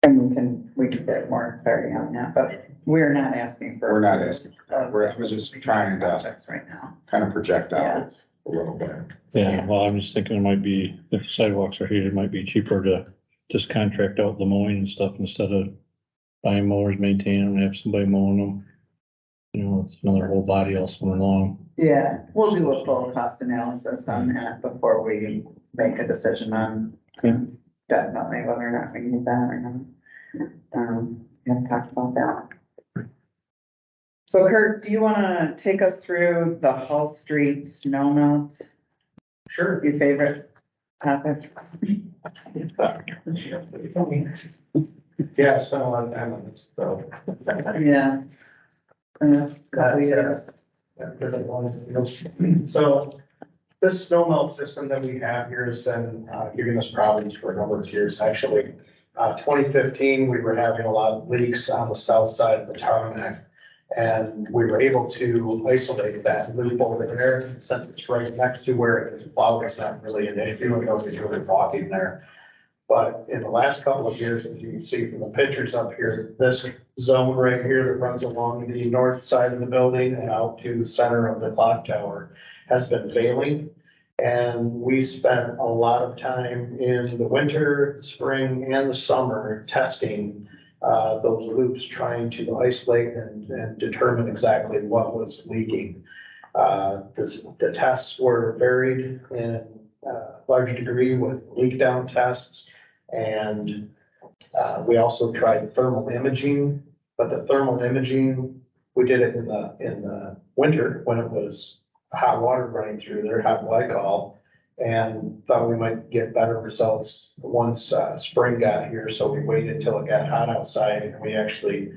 And we can get more clarity on that, but we're not asking for. We're not asking for that. We're just trying to Projects right now. kind of project out a little bit. Yeah, well, I'm just thinking it might be, if sidewalks are heated, it might be cheaper to just contract out the mowing and stuff instead of buying mowers, maintain them, and have somebody mowing them. It's another whole body all summer long. Yeah, we'll do a full cost analysis on that before we make a decision on definitely whether or not we need that or not. We haven't talked about that. So Kurt, do you wanna take us through the Hall Street snow melt? Sure. Your favorite topic? Yeah, I spent a lot of time on this, so. Yeah. Couple years. So this snow melt system that we have here has been giving us problems for a number of years, actually. 2015, we were having a lot of leaks on the south side of the tarmac. And we were able to isolate that loop over there, since it's right next to where it's plowed, it's not really an issue, and nobody's really walking there. But in the last couple of years, as you can see from the pictures up here, this zone right here that runs along the north side of the building and out to the center of the clock tower has been failing. And we spent a lot of time in the winter, spring, and the summer testing those loops, trying to isolate and determine exactly what was leaking. The tests were varied in large degree with leak down tests. And we also tried thermal imaging, but the thermal imaging, we did it in the winter when it was hot water running through there, hot glycol, and thought we might get better results once spring got here. So we waited till it got hot outside and we actually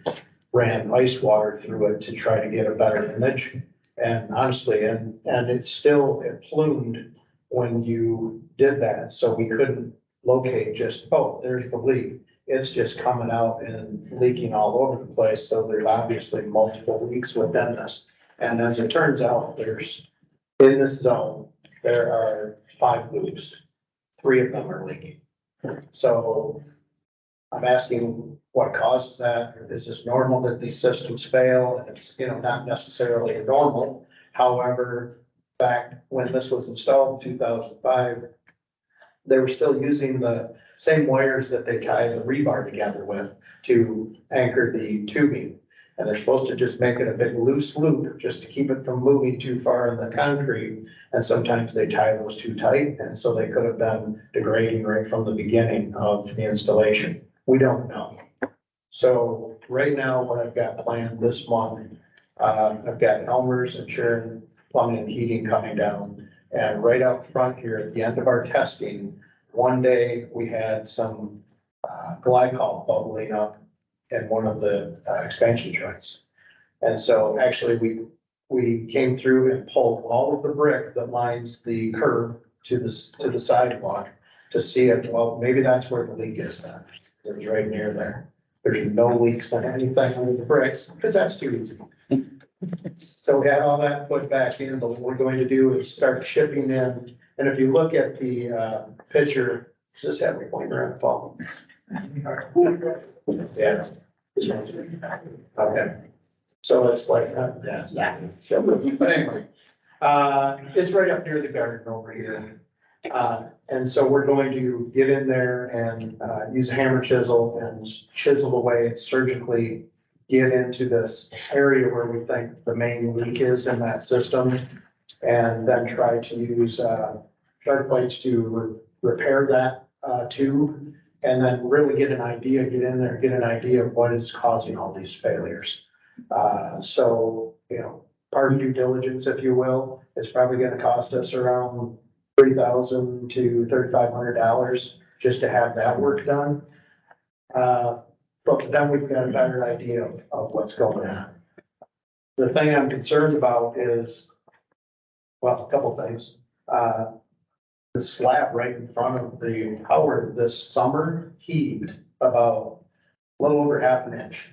ran ice water through it to try to get a better image. And honestly, and it plumed when you did that. So we couldn't locate just, oh, there's the leak. It's just coming out and leaking all over the place. So there's obviously multiple leaks within this. And as it turns out, in this zone, there are 5 loops. 3 of them are leaking. So I'm asking what causes that? Is this normal that these systems fail? And it's, not necessarily normal. However, back when this was installed in 2005, they were still using the same wires that they tie the rebar together with to anchor the tubing. And they're supposed to just make it a big loose loop, just to keep it from moving too far in the concrete. And sometimes they tie those too tight, and so they could have been degrading right from the beginning of the installation. We don't know. So right now, what I've got planned this month, I've got Elmer's and Sharon Plumbing and Heating coming down. And right out front here, at the end of our testing, one day we had some glycol bubbling up in one of the expansion joints. And so actually we came through and pulled all of the brick that lines the curb to the sidewalk to see if, well, maybe that's where the leak is then. It was right near there. There's no leaks on anything under the bricks, because that's too easy. So we had all that put back in, but what we're going to do is start chipping in. And if you look at the picture, just have me point around the ball. Yeah. Okay. So it's like, that's not, but anyway, it's right up near the garden over here. And so we're going to get in there and, use a hammer chisel and chisel away, surgically get into this area where we think the main leak is in that system. And then try to use, shark plates to repair that, tube. And then really get in there, get an idea of what is causing all these failures. So, you know, part of due diligence, if you will, is probably gonna cost us around $3,000 to $3,500 just to have that work done. But then we've got a better idea of what's going on. The thing I'm concerned about is, well, a couple things. The slab right in front of the tower this summer heaved about a little over half an inch.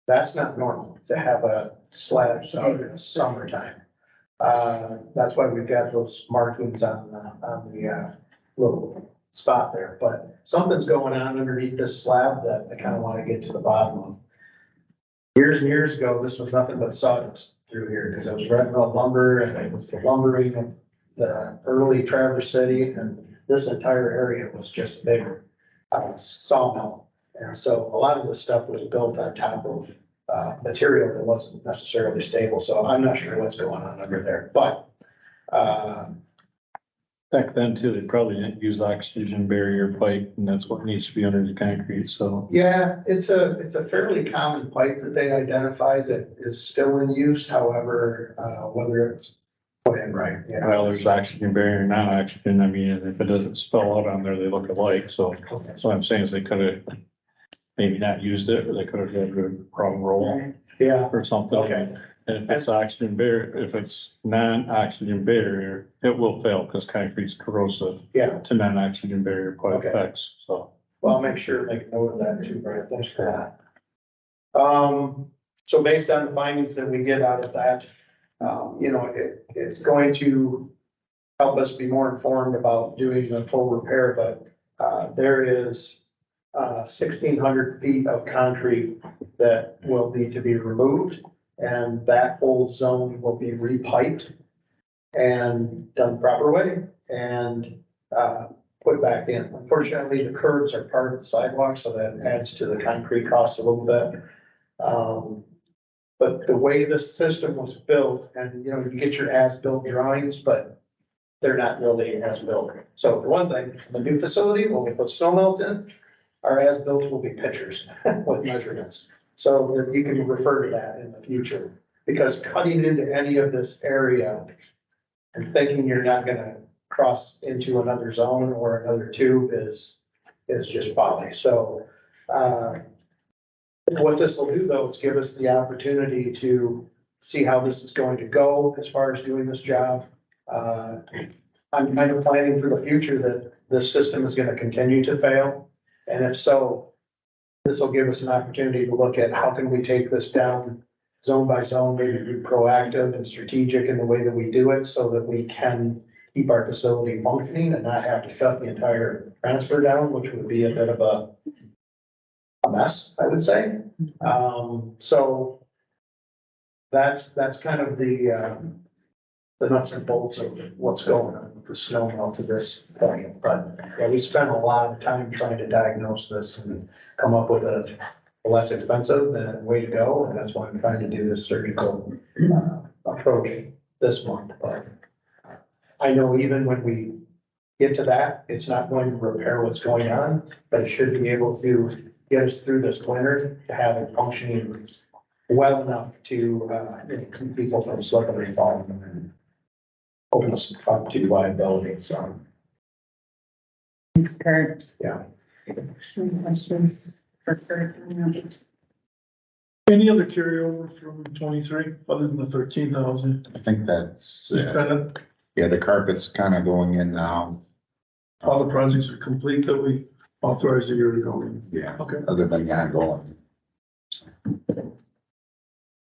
That's not normal to have a slab heave in the summertime. That's why we've got those markings on the little spot there, but something's going on underneath this slab that I kind of want to get to the bottom of. Years and years ago, this was nothing but sawdust through here, because it was red mill lumber, and it was the lumbering of the early Traverse City, and this entire area was just bigger sawmill. And so a lot of this stuff was built on top of material that wasn't necessarily stable, so I'm not sure what's going on under there, but Back then too, they probably didn't use oxygen barrier pipe, and that's what needs to be under the concrete, so. yeah, it's a fairly common pipe that they identified that is still in use, however, whether it's put in right. Yeah. Well, there's oxygen barrier, non-oxygen, I mean, if it doesn't spell out on there, they look alike, so. So what I'm saying is they could have maybe not used it, or they could have had a wrong roll Yeah, or something. okay. And if it's oxygen barrier, if it's non-oxygen barrier, it will fail because concrete's corrosive Yeah, to non-oxygen barrier pipe Okay. effects, so. well, I'll make sure to make note of that too, Brad, thanks for that. So based on the findings that we get out of that, you know, it's going to help us be more informed about doing the full repair, but there is 1,600 feet of concrete that will need to be removed, and that whole zone will be repiped and done the proper way and put back in. Unfortunately, the curbs are part of the sidewalk, so that adds to the concrete cost a little bit. But the way this system was built, and you know, you get your as-built drawings, but they're not really as-built. So for one thing, the new facility, when we put snow melt in, our as-built will be pictures with measurements. So that you can refer to that in the future, because cutting into any of this area and thinking you're not gonna cross into another zone or another tube is just folly. So, what this will do though is give us the opportunity to see how this is going to go as far as doing this job. I'm kind of planning for the future that this system is gonna continue to fail. And if so, this will give us an opportunity to look at how can we take this down zone by zone, maybe be proactive and strategic in the way that we do it so that we can keep our facility functioning and not have to shut the entire transfer down, which would be a bit of a mess, I would say. So that's kind of the nuts and bolts of what's going on with the snow melt to this point. But yeah, we spent a lot of time trying to diagnose this and come up with a less expensive, then way to go, and that's why I'm trying to do this surgical, approach this month, but I know even when we get to that, it's not going to repair what's going on, but it should be able to get us through this winter to have it functioning well enough to, keep people from slipping and falling and open us up to liability, so, Thanks, Kurt. yeah. Any questions for Kurt? Any other carryover from 23 other than the 13,000? I think that's, All yeah, the carpet's kind of going in now. the projects are complete that we authorized a year ago. Yeah, Okay. other than that going.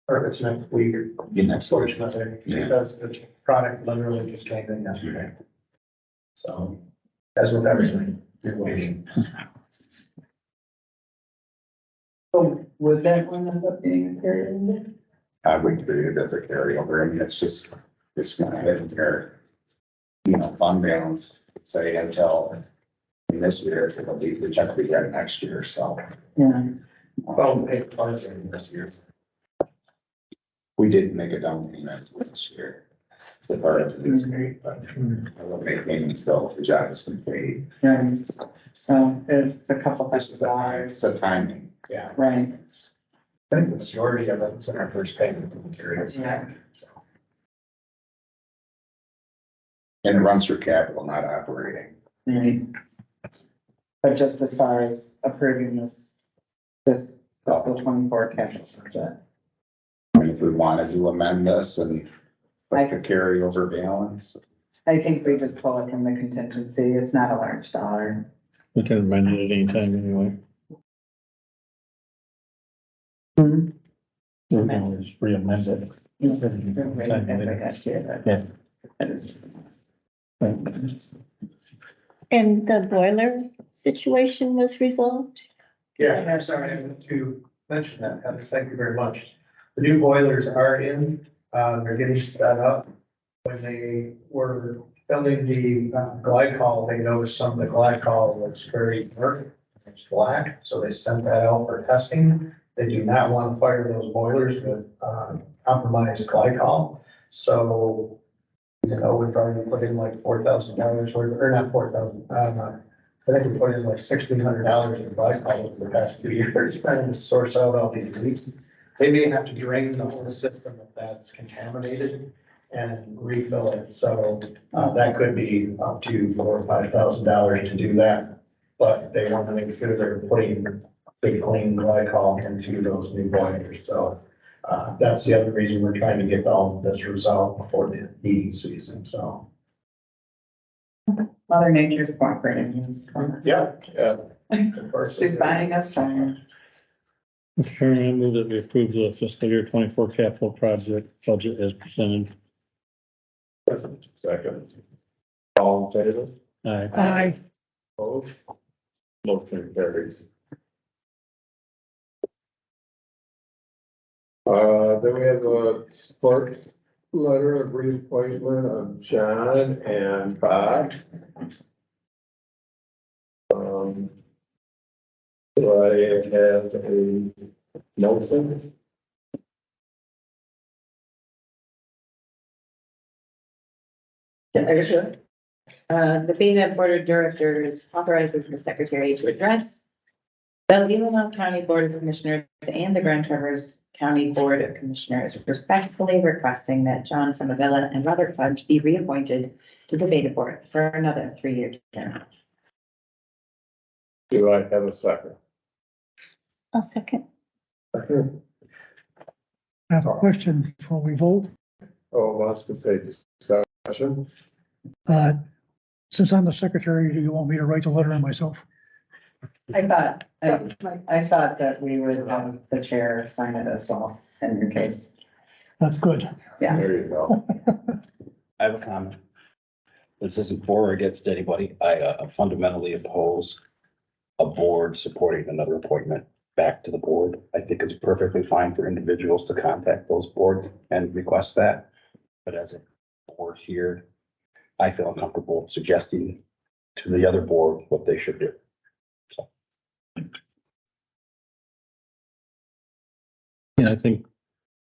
Or it's next week, You next week. fortunately, Yeah. because the product literally just came in yesterday. So, as with everything, you're waiting. So would that one end up being a carryover? I would treat it as a carryover. I mean, it's gonna hit your, you know, fund balance, say until this year, it'll be, the check we get next year, so. Yeah. Well, pay part in this year. We did make a down payment this year. The part of it is great, but I will make payments till the job is complete. Right. So it's a couple This thousand is a, dollars, it's a timing. Yeah, right? I think the majority of it's in our first payment materials. Yeah. So, And it runs through capital, not operating. Right. But just as far as approving this fiscal 24 capital budget. I mean, if we wanted to amend this and like the carryover balance, I think we just pull it from the contingency. It's not a large dollar. We can amend it at any time anyway. We can always re-amend it. Yeah. And the boiler situation was resolved? Yeah, I'm sorry, I meant to mention that, Heather, thank you very much. The new boilers are in, they're getting set up. When they were filling the glycol, they noticed some of the glycol was very dark, it's black, so they sent that out for testing. They do not want to fire those boilers with compromised glycol, so you know, we've already put in like $4,000 worth, or not 4,000, I think we put in like $1,600 in glycol over the past 2 years, trying to source out all these leaks. They may have to drain the whole system if that's contaminated and refill it, so that could be up to $4,000 or $5,000 to do that. But they want to make sure they're putting big clean glycol into those new boilers, so. That's the other reason we're trying to get all of this resolved before the heating season, so. Mother Nature's cooperating. Yeah. Of course. She's buying us time. Mr. Chairman, I move that we approve the fiscal year 24 capital project budget as presented. Second. All in favor? Aye. Opposed? Motion carries. Then we have a support letter of reappointment of John and Bob. Do I have a motion? The BATA Board of Directors authorizes the secretary to address the Leelanau County Board of Commissioners and the Grand Traverse County Board of Commissioners respectfully requesting that John Somavilla and Robert Fudge be reappointed to the BATA Board for another 3-year term. Do I have a second? I'll second. Second. I have a question before we vote. Oh, wants to say discussion? Since I'm the secretary, do you want me to write the letter myself? I thought that we would have the chair sign it as well in your case. That's good. Yeah. There you go. I have a comment. This isn't for or against anybody. I fundamentally oppose a board supporting another appointment back to the board. I think it's perfectly fine for individuals to contact those boards and request that. But as a board here, I feel uncomfortable suggesting to the other board what they should do. Yeah, I think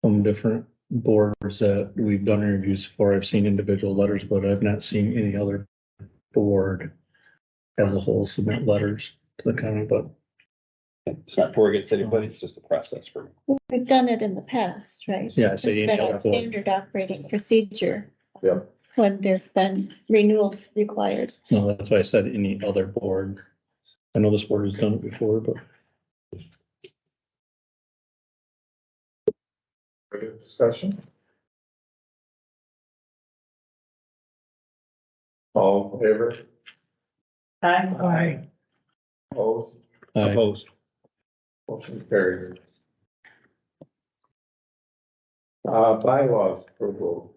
from different boards that we've done interviews for, I've seen individual letters, but I've not seen any other board as a whole submit letters to the county, but It's not before it gets anybody, it's just a process for. We've done it in the past, right? yeah, I say It's any been other a board. standard operating procedure. Yep. When there've been renewals required. No, that's why I said any other board. I know this board has done it before, but Further discussion? All in favor? Aye. Opposed? I, Opposed. Motion carries. Bylaws approval.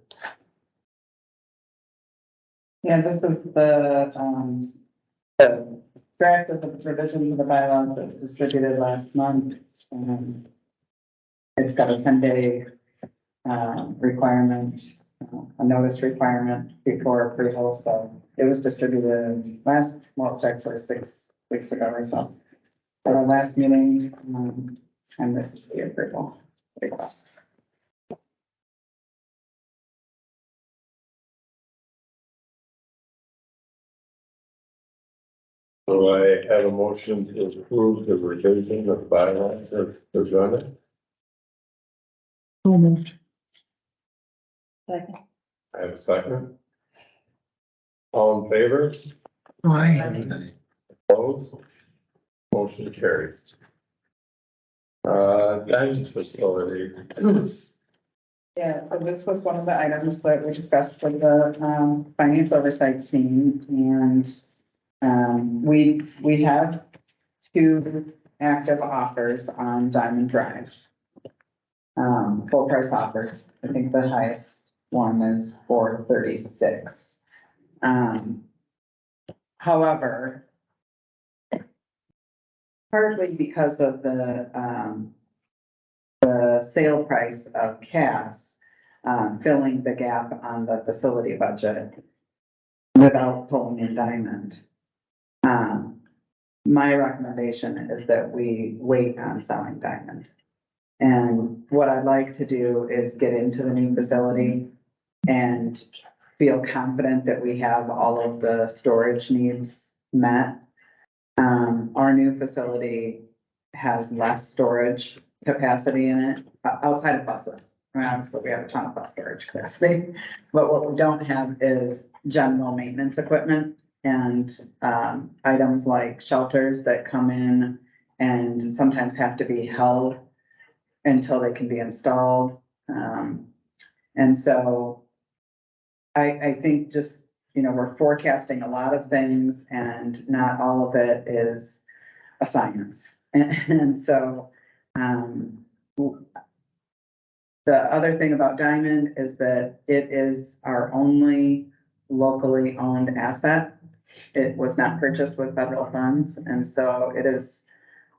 Yeah, this is the draft of the provision for the bylaw that was distributed last month. It's got a 10-day requirement, a notice requirement before approval, so it was distributed it's actually 6 weeks ago or so. At our last meeting, and this is the approval request. So I have a motion to approve the revision of bylaws as presented. So moved. Second. I have a second. All in favor? Aye. Opposed? Motion carries. Dining facility. Yeah, so this was one of the items that we discussed with the finance oversight team, and we have 2 active offers on Diamond Drive. Full price offers. I think the highest one is $436. However, partly because of the sale price of CAS, filling the gap on the facility budget without pulling in Diamond. My recommendation is that we wait on selling Diamond. And what I'd like to do is get into the new facility and feel confident that we have all of the storage needs met. Our new facility has less storage capacity in it, outside of buses. I mean, obviously, we have a ton of bus storage capacity, but what we don't have is general maintenance equipment and items like shelters that come in and sometimes have to be held until they can be installed. And so I think just, we're forecasting a lot of things and not all of it is a science. And so, the other thing about Diamond is that it is our only locally owned asset. It was not purchased with federal funds, and so it is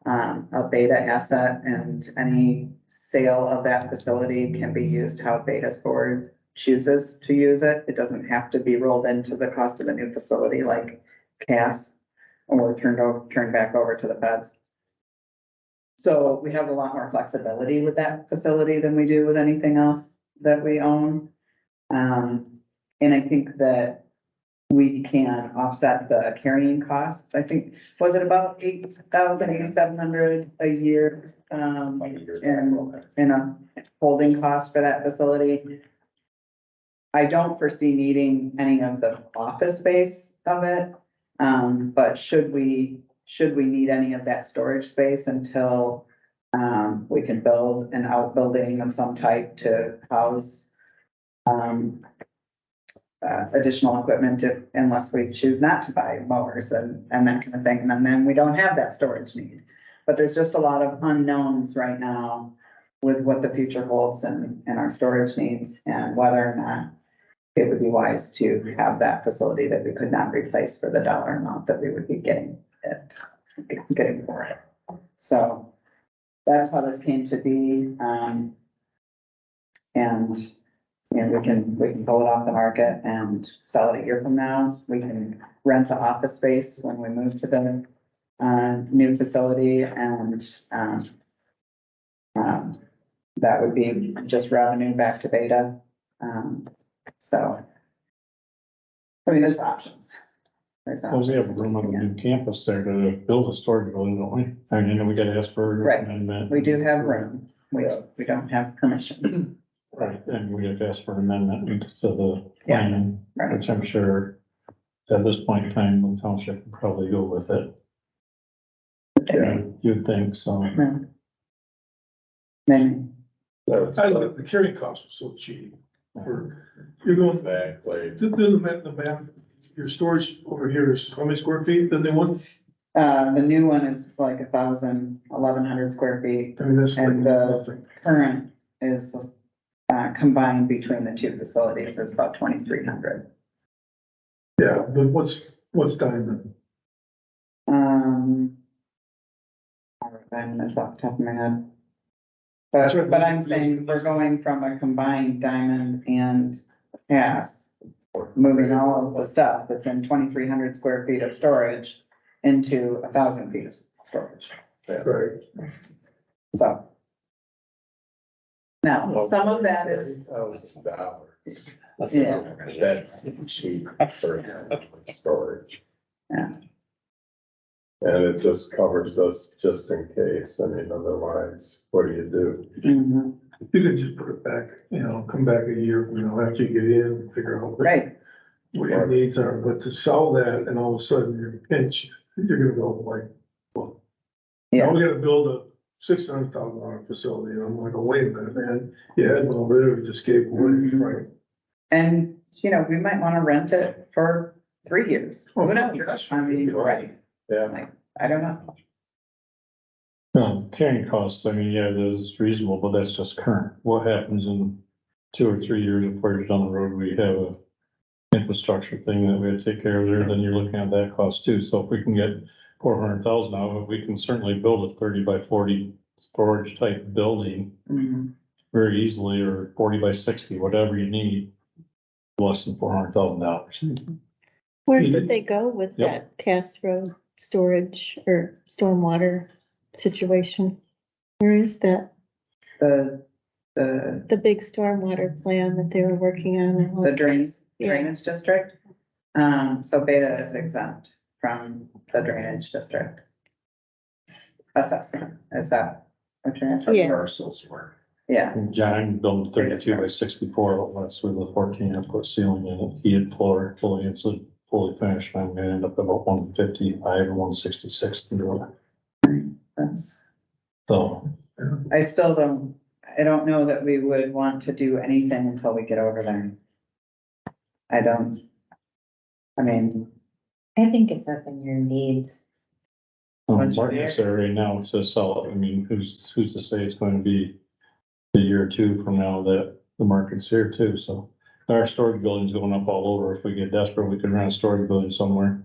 a BATA asset, and any sale of that facility can be used how BATA's board chooses to use it. It doesn't have to be rolled into the cost of the new facility like CAS or turned back over to the feds. So we have a lot more flexibility with that facility than we do with anything else that we own. And I think that we can offset the carrying costs. I think, was it about $8,700 a year, in a holding cost for that facility? I don't foresee needing any of the office space of it. But should we need any of that storage space until we can build an outbuilding of some type to house additional equipment unless we choose not to buy mowers and that kind of thing, and then we don't have that storage need. But there's just a lot of unknowns right now with what the future holds and our storage needs, and whether or not it would be wise to have that facility that we could not replace for the dollar amount that we would be getting for it. So that's how this came to be. And we can pull it off the market and sell it a year from now. We can rent the office space when we move to the new facility, and that would be just revenue back to BATA. So. I mean, there's options. There's Well, we have options. room on the new campus there to build a storage building, don't we? I mean, we gotta ask for. Right. amendment. We do have room. We don't have permission. Right, and we have to ask for amendment to the Yeah, plan, right. which I'm sure at this point in time, the township would probably go with it. Yeah. You'd think so. Right. Maybe. I look, the carrying costs were so cheap for, you're going, Exactly. the math, your storage over here is how many square feet, then they want, The new one is like 1,100 square feet. I mean, that's like And the nothing. current is, combined between the two facilities is about 2,300. Yeah, but what's Diamond? I don't know, that's off the top of my head. But I'm saying we're going from a combined diamond and gas, moving all of the stuff that's in 2,300 square feet of storage into 1,000 feet of storage, Right. so. Now, some of that is, $1,000. Yeah. That's cheap for storage. Yeah. And it just covers us just in case, I mean, otherwise, what do you do? mhm, You could just put it back, come back a year, after you get in, and figure out right, what your needs are, but to sell that and all of a sudden you're pinched, you're gonna go like, well, yeah, now we gotta build a $600,000 facility, and I'm like, oh, wait a minute, man, yeah, well, we just gave away, Mhm. right? and, we might wanna rent it for 3 years, Oh, who knows? gosh. I mean, right, Yeah, like, I don't know, No, carrying costs, I mean, yeah, it is reasonable, but that's just current. What happens in 2 or 3 years before you're down the road, we have a infrastructure thing that we have to take care of there, then you're looking at that cost too. So if we can get 400,000 out of it, we can certainly build a 30 by 40 storage type building mhm, very easily, or 40 by 60, whatever you need, less than $400,000. Where did they go with Yep. that Cass Road storage or stormwater situation? Where is that? the The big stormwater plan that they were working on? the drainage Yeah. district. So BATA is exempt from the drainage district assessment, is that what you're asking? Yeah. Parcels were. Yeah, John built 32 by 64 outlets with a 14-foot ceiling in it, heated floor, fully insulated, fully finished. I'm gonna end up about 155 or 166 to do it. that's, So, I don't know that we would want to do anything until we get over there. I mean, I think assessing your needs. Once you're Martin's there. there right now to sell it. I mean, who's to say it's going to be a year or two from now that the market's here too, so. Our storage building's going up all over. If we get desperate, we can rent a storage building somewhere.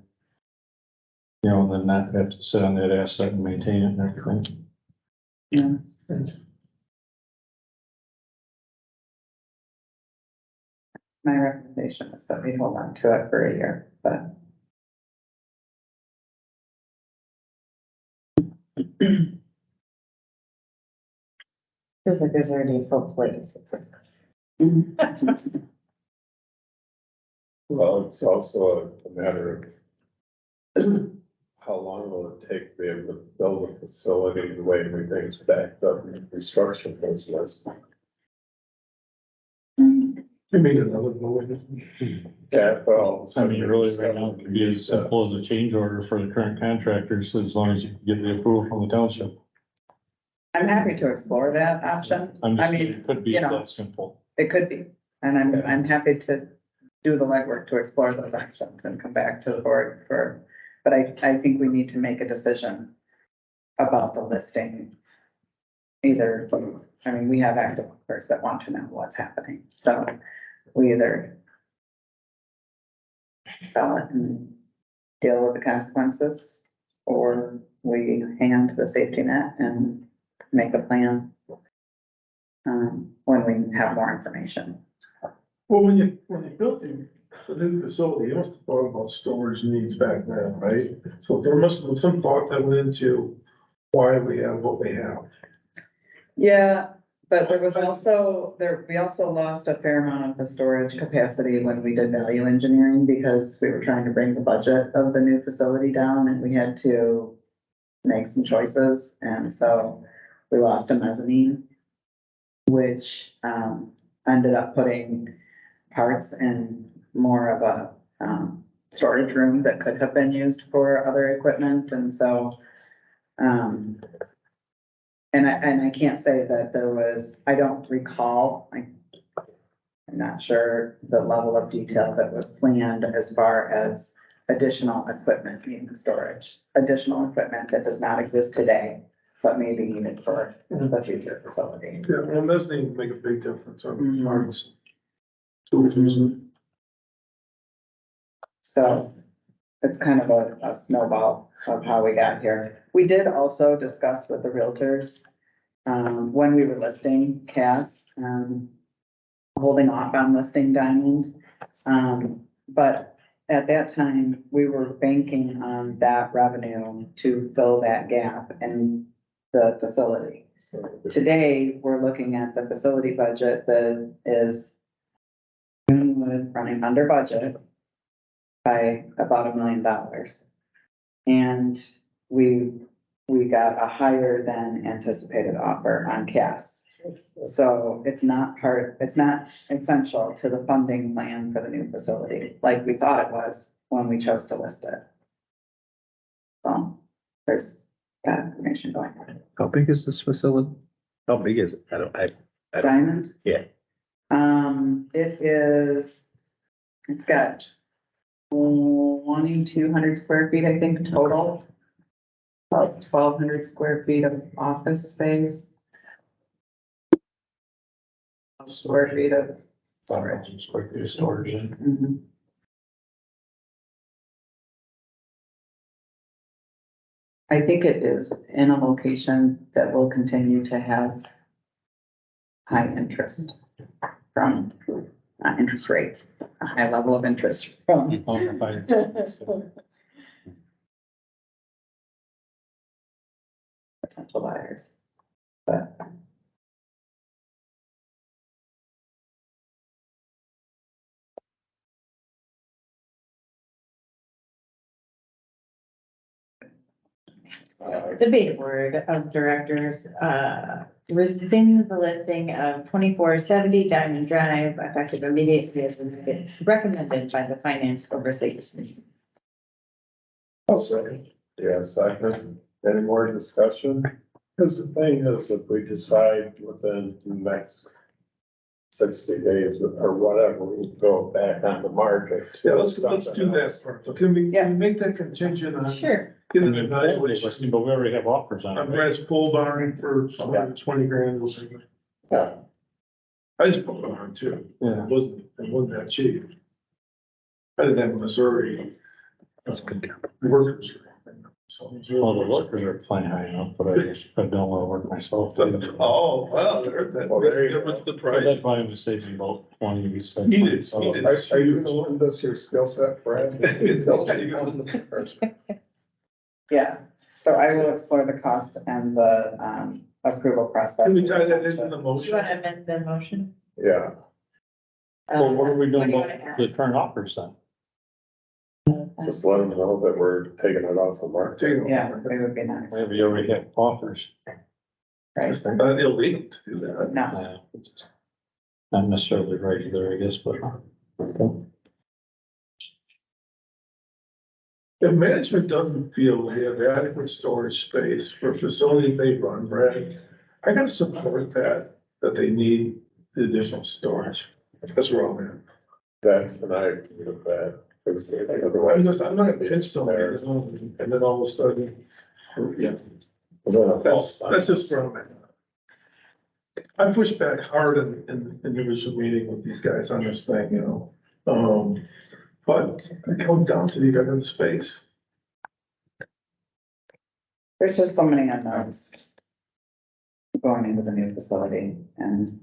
And then not have to sit on that asset and maintain it and everything. yeah. My recommendation is that we hold on to it for a year, but. Feels like there's already a full place. well, it's also a matter of how long will it take to be able to build a facility the way everything's backed up in the construction business? I mean, another building. Yeah, well. I mean, really, right now, it could be as simple as a change order for the current contractors, as long as you can get the approval from the township. I'm happy to explore that option. I'm I just saying, mean, it could be you know, that simple. it could be, and I'm happy to do the legwork to explore those options and come back to the board but I think we need to make a decision about the listing. Either, I mean, we have active workers that want to know what's happening, so we either sell it and deal with the consequences, or we hang on to the safety net and make a plan when we have more information. Well, when you built the new facility, you must have thought about storage needs back then, right? So there must have been some thought that went into why we have what we have. Yeah, But there was also, we also lost a fair amount of the storage capacity when we did value engineering because we were trying to bring the budget of the new facility down and we had to make some choices. And so we lost a mezzanine, which, ended up putting parts in more of a, storage room that could have been used for other equipment. And so, and I can't say that there was, I don't recall, I'm not sure the level of detail that was planned as far as additional equipment being storage, additional equipment that does not exist today, but may be needed for the future facility. Yeah, well, mezzanine make a big difference on Mhm. parts. Tools. So it's kind of a snowball of how we got here. We did also discuss with the realtors, when we were listing Cass, holding off on listing Diamond. But at that time, we were banking on that revenue to fill that gap in the facility. Today, we're looking at the facility budget that is running under budget by about $1 million. And we got a higher than anticipated offer on Cass. So it's not essential to the funding plan for the new facility, like we thought it was when we chose to list it. So there's that information going on. How big is this facility? How big is it? I don't. Diamond? Yeah. It's got 2,200 square feet, I think, total. About 1,200 square feet of office space. Square feet of storage. Square feet of storage. Mhm. I think it is in a location that will continue to have high interest from, interest rates, a high level of interest from. Potential buyers. But The Beta Board of Directors, rescind the listing of 2470 Diamond Drive effective immediately as recommended by the Finance Oversight Committee. I'll say, yes, I can. Any more discussion? Because the thing is, if we decide within the next 60 days or whatever, we go back on the market. Yeah, let's do that part. So can we make that contingent on? Sure. Getting an evaluation. But we already have offers on On it. Brad's pole barn for 120 grand. Or something. Yeah. I just put barn too. Yeah. It wasn't that cheap. I didn't have Missouri. That's good. Workers. So. Well, the workers are playing high enough, but I don't want to work myself. Oh, well, there, what's the But price? that's why I'm saving about 20, we said. Needed. Are you gonna learn this your skill set, Brad? yeah, so I will explore the cost and the, approval process. Can we tie that into the Do you want motion? to amend the motion? Yeah, Well, what are we doing What do you about wanna add? the current offers then? just let them know that we're taking it off the market. Yeah, it would be nice, We already have offers. right? It's not illegal to do that. No, Not necessarily right either, I guess, but. If management doesn't feel they have adequate storage space for facilities they run, Brad, I gotta support that they need the additional storage. That's where I'm at. That's, and I agree with that. Because Because I'm not pitch somebody, and then all of a sudden, yeah, that's just where I'm at. I pushed back hard in the original meeting with these guys on this thing, you know, but it comes down to the other space. there's just so many unknowns going into the new facility, and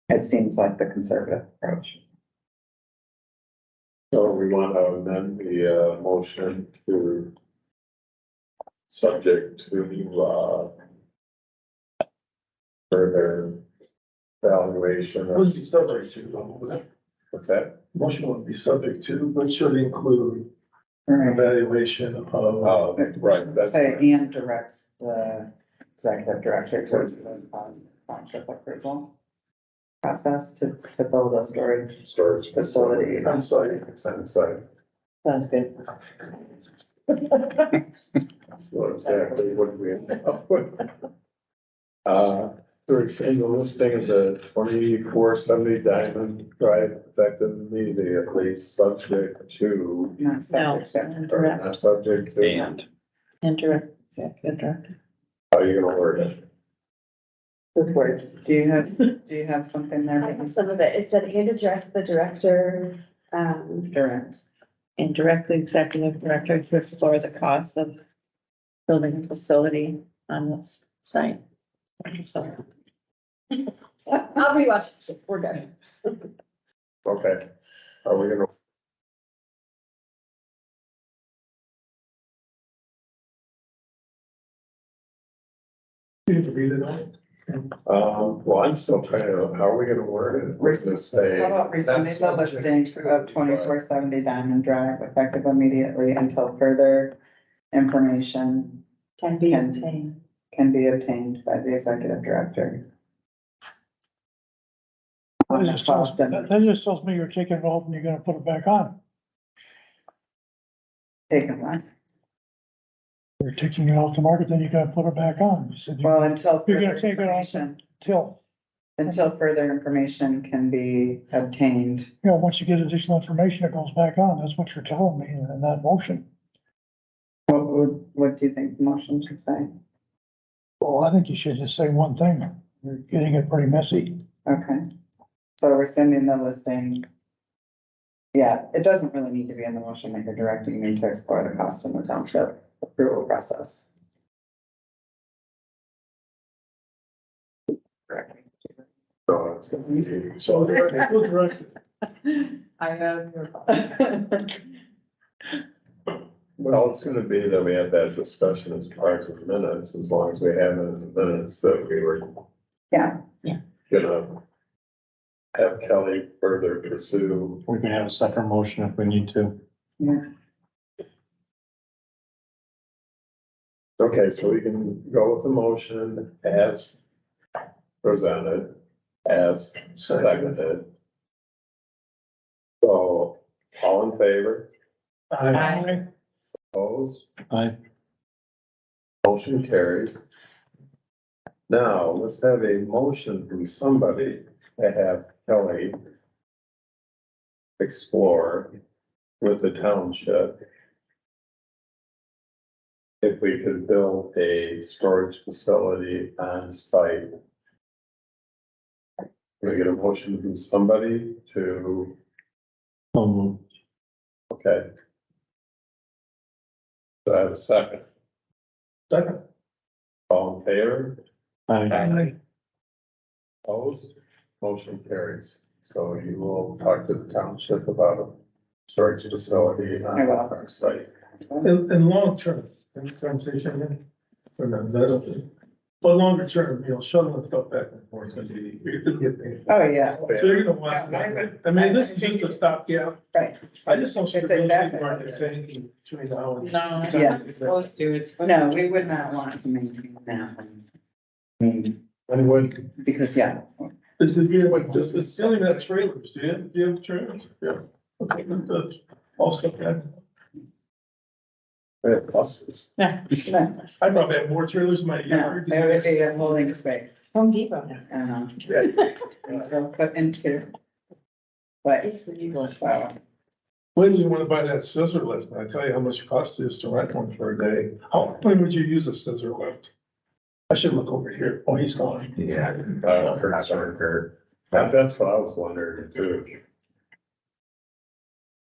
it seems like the conservative approach. So we want to amend the, motion to subject to, further evaluation Would of, be subject to, what's that? motion would be subject to, but should include an evaluation of. Right, that's. Say, and directs the executive director to the township approval process to build a storage Storage facility. On site. I'm sorry. Sounds good. So exactly what we end up with. To extend the listing of the 2470 Diamond Drive effective immediately, subject to, Not subject to. or Indirect, not subject to, And indirect, executive director. how are you gonna word it? With words. Do you have something there? I that you have some of it. It said and address the director, direct? Indirectly executive director to explore the costs of building a facility on this site. So, I'll rewatch it. We're done. Okay, are we gonna, You have to read it all. well, I'm still trying to, how are we gonna word it? We're gonna say. How about rescinding not the listing subject of to- 2470 Diamond Drive effective immediately until further information can be Can- obtained. can be obtained by the executive director. On the cost and That just tells me you're taking it off and you're gonna put it back on. taken one. You're taking it off the market, then you're gonna put it back on. You said you- Well, until You're further gonna take it off information, until, further information can be obtained. you know, once you get additional information, it goes back on. That's what you're telling me in that motion. What do you think the motion should say? Well, I think you should just say one thing. You're getting it pretty messy. Okay. So rescinding the listing. Yeah, it doesn't really need to be in the motion that you're directing me to explore the cost in the township approval process. Correct. No, it's gonna be easy. So it was directed. I have. Well, it's gonna be that we had that discussion as part of the minutes, as long as we have it in the minutes that we were. Yeah. Gonna have Kelly further pursue. We can have a second motion if we need to. Yeah. Okay, so we can go with the motion as presented, as seconded. So, all in favor, Aye. opposed, Aye. motion carries. Now, let's have a motion from somebody to have Kelly explore with the township if we could build a storage facility on site. Can we get a motion from somebody to, okay. Do I have a second? Second. All in favor? Aye. Opposed? Motion carries. So you will talk to the township about a storage facility on I will. our site. In long term, in the conversation, or no, that's okay. But longer term, you know, shuttling stuff back and forth, gonna be, you're gonna get paid. Oh, yeah, So you're gonna want, Yeah, I mean, this is just a stopgap. right. I just don't. see It's the exactly market what it is. changing between now and. No, it's Yeah. not supposed to, it's. No, we would not want to maintain that one. And when, Because, yeah, It's the only that trailers, do you have trailers? Yeah. Okay, that's all stuff that, we have buses. Yeah. I probably have more trailers in my no, yard. there would be a holding space, Home Depot. so put into. But, so, When did you wanna buy that scissor lift? I tell you how much it costs is to rent one for a day. How, when would you use a scissor lift? I should look over here. Oh, he's gone. Yeah. That's what I was wondering too.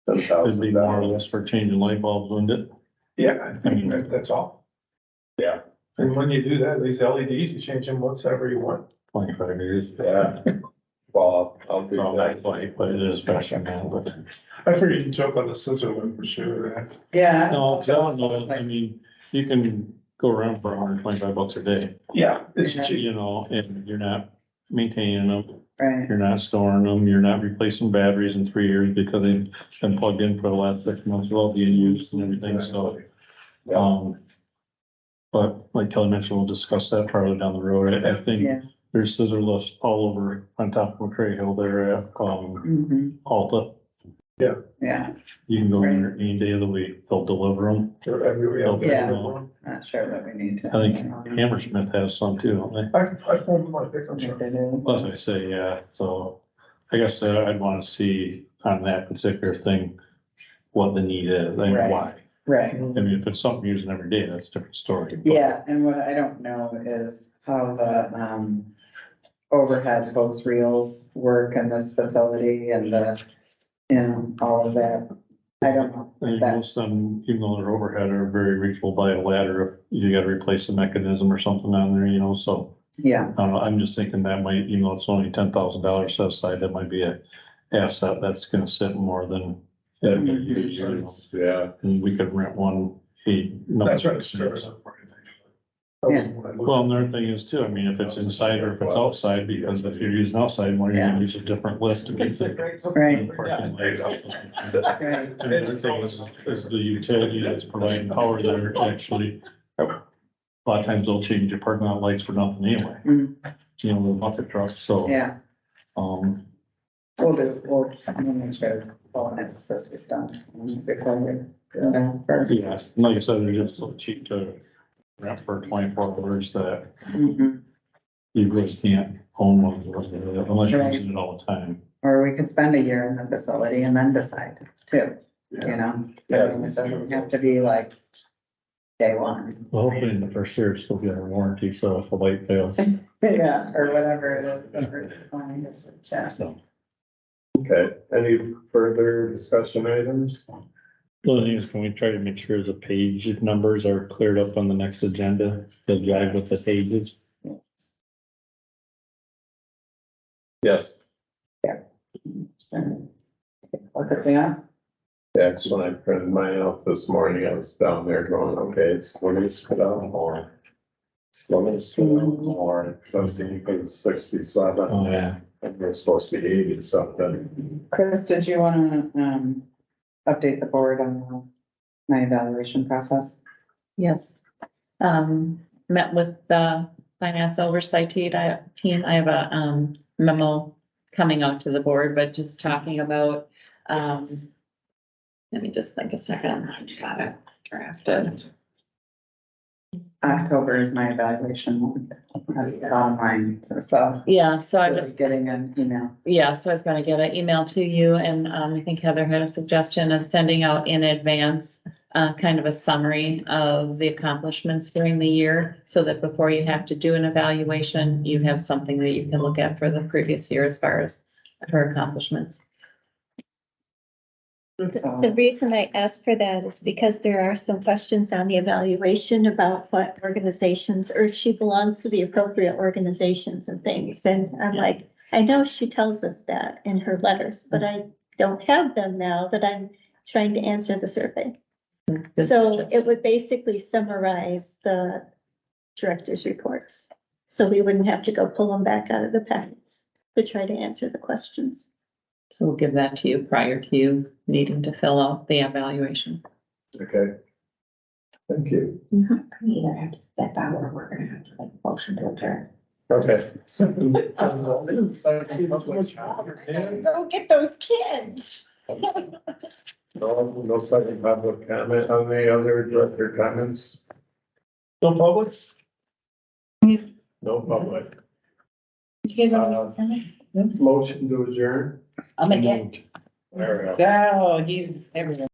It'd be more or less for changing light bulbs, wouldn't it? Yeah, I mean, that's all. Yeah. And when you do that, these LEDs, you change them whatever you want. 25 years. Yeah. Well, I'll do Well, that. but it is fashion now, but. I figured you joke on the scissor lift for sure. yeah. No, 'cause I don't know, I mean, you can go around for $125 a day, Yeah, it's Yeah. cheap. you know, and you're not maintaining them, Right, you're not storing them, you're not replacing batteries in 3 years because they've been plugged in for the last 6 months, well being used and everything, so. But like Kelly mentioned, we'll discuss that farther down the road. I yeah. think there's scissor lifts all over on top of McCray Hill there at, Alta. Yeah, You can go in there any day of the week, they'll deliver them. Yeah. not sure that we need to. I think Hammersmith has some too, don't they? I told my pickup If truck. they do. As I say, yeah, so I guess I'd wanna see on that particular thing what the need is and Right. why. Right, I mean, if it's something you're using every day, that's a different story. but- yeah, and what I don't know is how the, overhead hose reels work in this facility and the, all of that. I don't know. I think That- most of them, even though they're overhead, are very reachable by a ladder if you gotta replace the mechanism or something on there, you know, so. Yeah, I don't know, I'm just thinking that might, even though it's only $10,000 set aside, that might be a asset that's gonna sit more than. Yeah, And we could rent one, That's right. it's fair. Yeah. Well, another thing is too, I mean, if it's inside or if it's outside, because if you're using outside, one, you're gonna use a different lift to get the. right, parking lights. right, And the other thing is the utility that's providing power there actually, a lot of times they'll change your parking lot lights for nothing anyway. Mm. You know, the bucket trucks, so, yeah, um, we'll make sure all emphasis is done before we go down first. yeah, and like I said, they're just so cheap to rent for 24 hours that Mhm. you really can't own one unless you're using it all the time. Or we could spend a year in the facility and then decide too, you know? Yeah. It doesn't have to be like day one. Well, hopefully in the first year, it's still get a warranty, so if a light fails, Yeah, or whatever it is that we're planning. Yeah. so. okay, any further discussion items? Well, the thing is, can we try to make sure the page numbers are cleared up on the next agenda, the drive with the pages? Yes. Look at that. Yeah, 'cause when I printed mine out this morning, I was down there going, okay, it's, let me spit out more. Let me spit out more, because I was thinking it was 67, Oh, yeah. and we're supposed to be 80 something. Chris, did you wanna, update the board on my evaluation process? Yes. Met with the finance oversight team. I have a, memo coming out to the board, but just talking about, let me just think a second. I've got it drafted. October is my evaluation month. Online, so. Yeah, so I I just was getting an email. Yeah, so I was gonna get an email to you and, I think Heather had a suggestion of sending out in advance, kind of a summary of the accomplishments during the year, so that before you have to do an evaluation, you have something that you can look at for the previous year as far as her accomplishments. The reason I asked for that is because there are some questions on the evaluation about what organizations, or if she belongs to the appropriate organizations and things. And I'm like, I know she tells us that in her letters, but I don't have them now that I'm trying to answer the survey. Good So suggestion. it would basically summarize the director's reports. So we wouldn't have to go pull them back out of the packets to try to answer the questions. So we'll give that to you prior to you needing to fill out the evaluation. Okay. Thank you. You either have to step out or we're gonna have to make a motion to adjourn. Okay. Go get those kids. No second public comment on the other director comments? No public? No public. You guys want to- Motion to adjourn? I'm gonna get, There we go. oh, he's everywhere.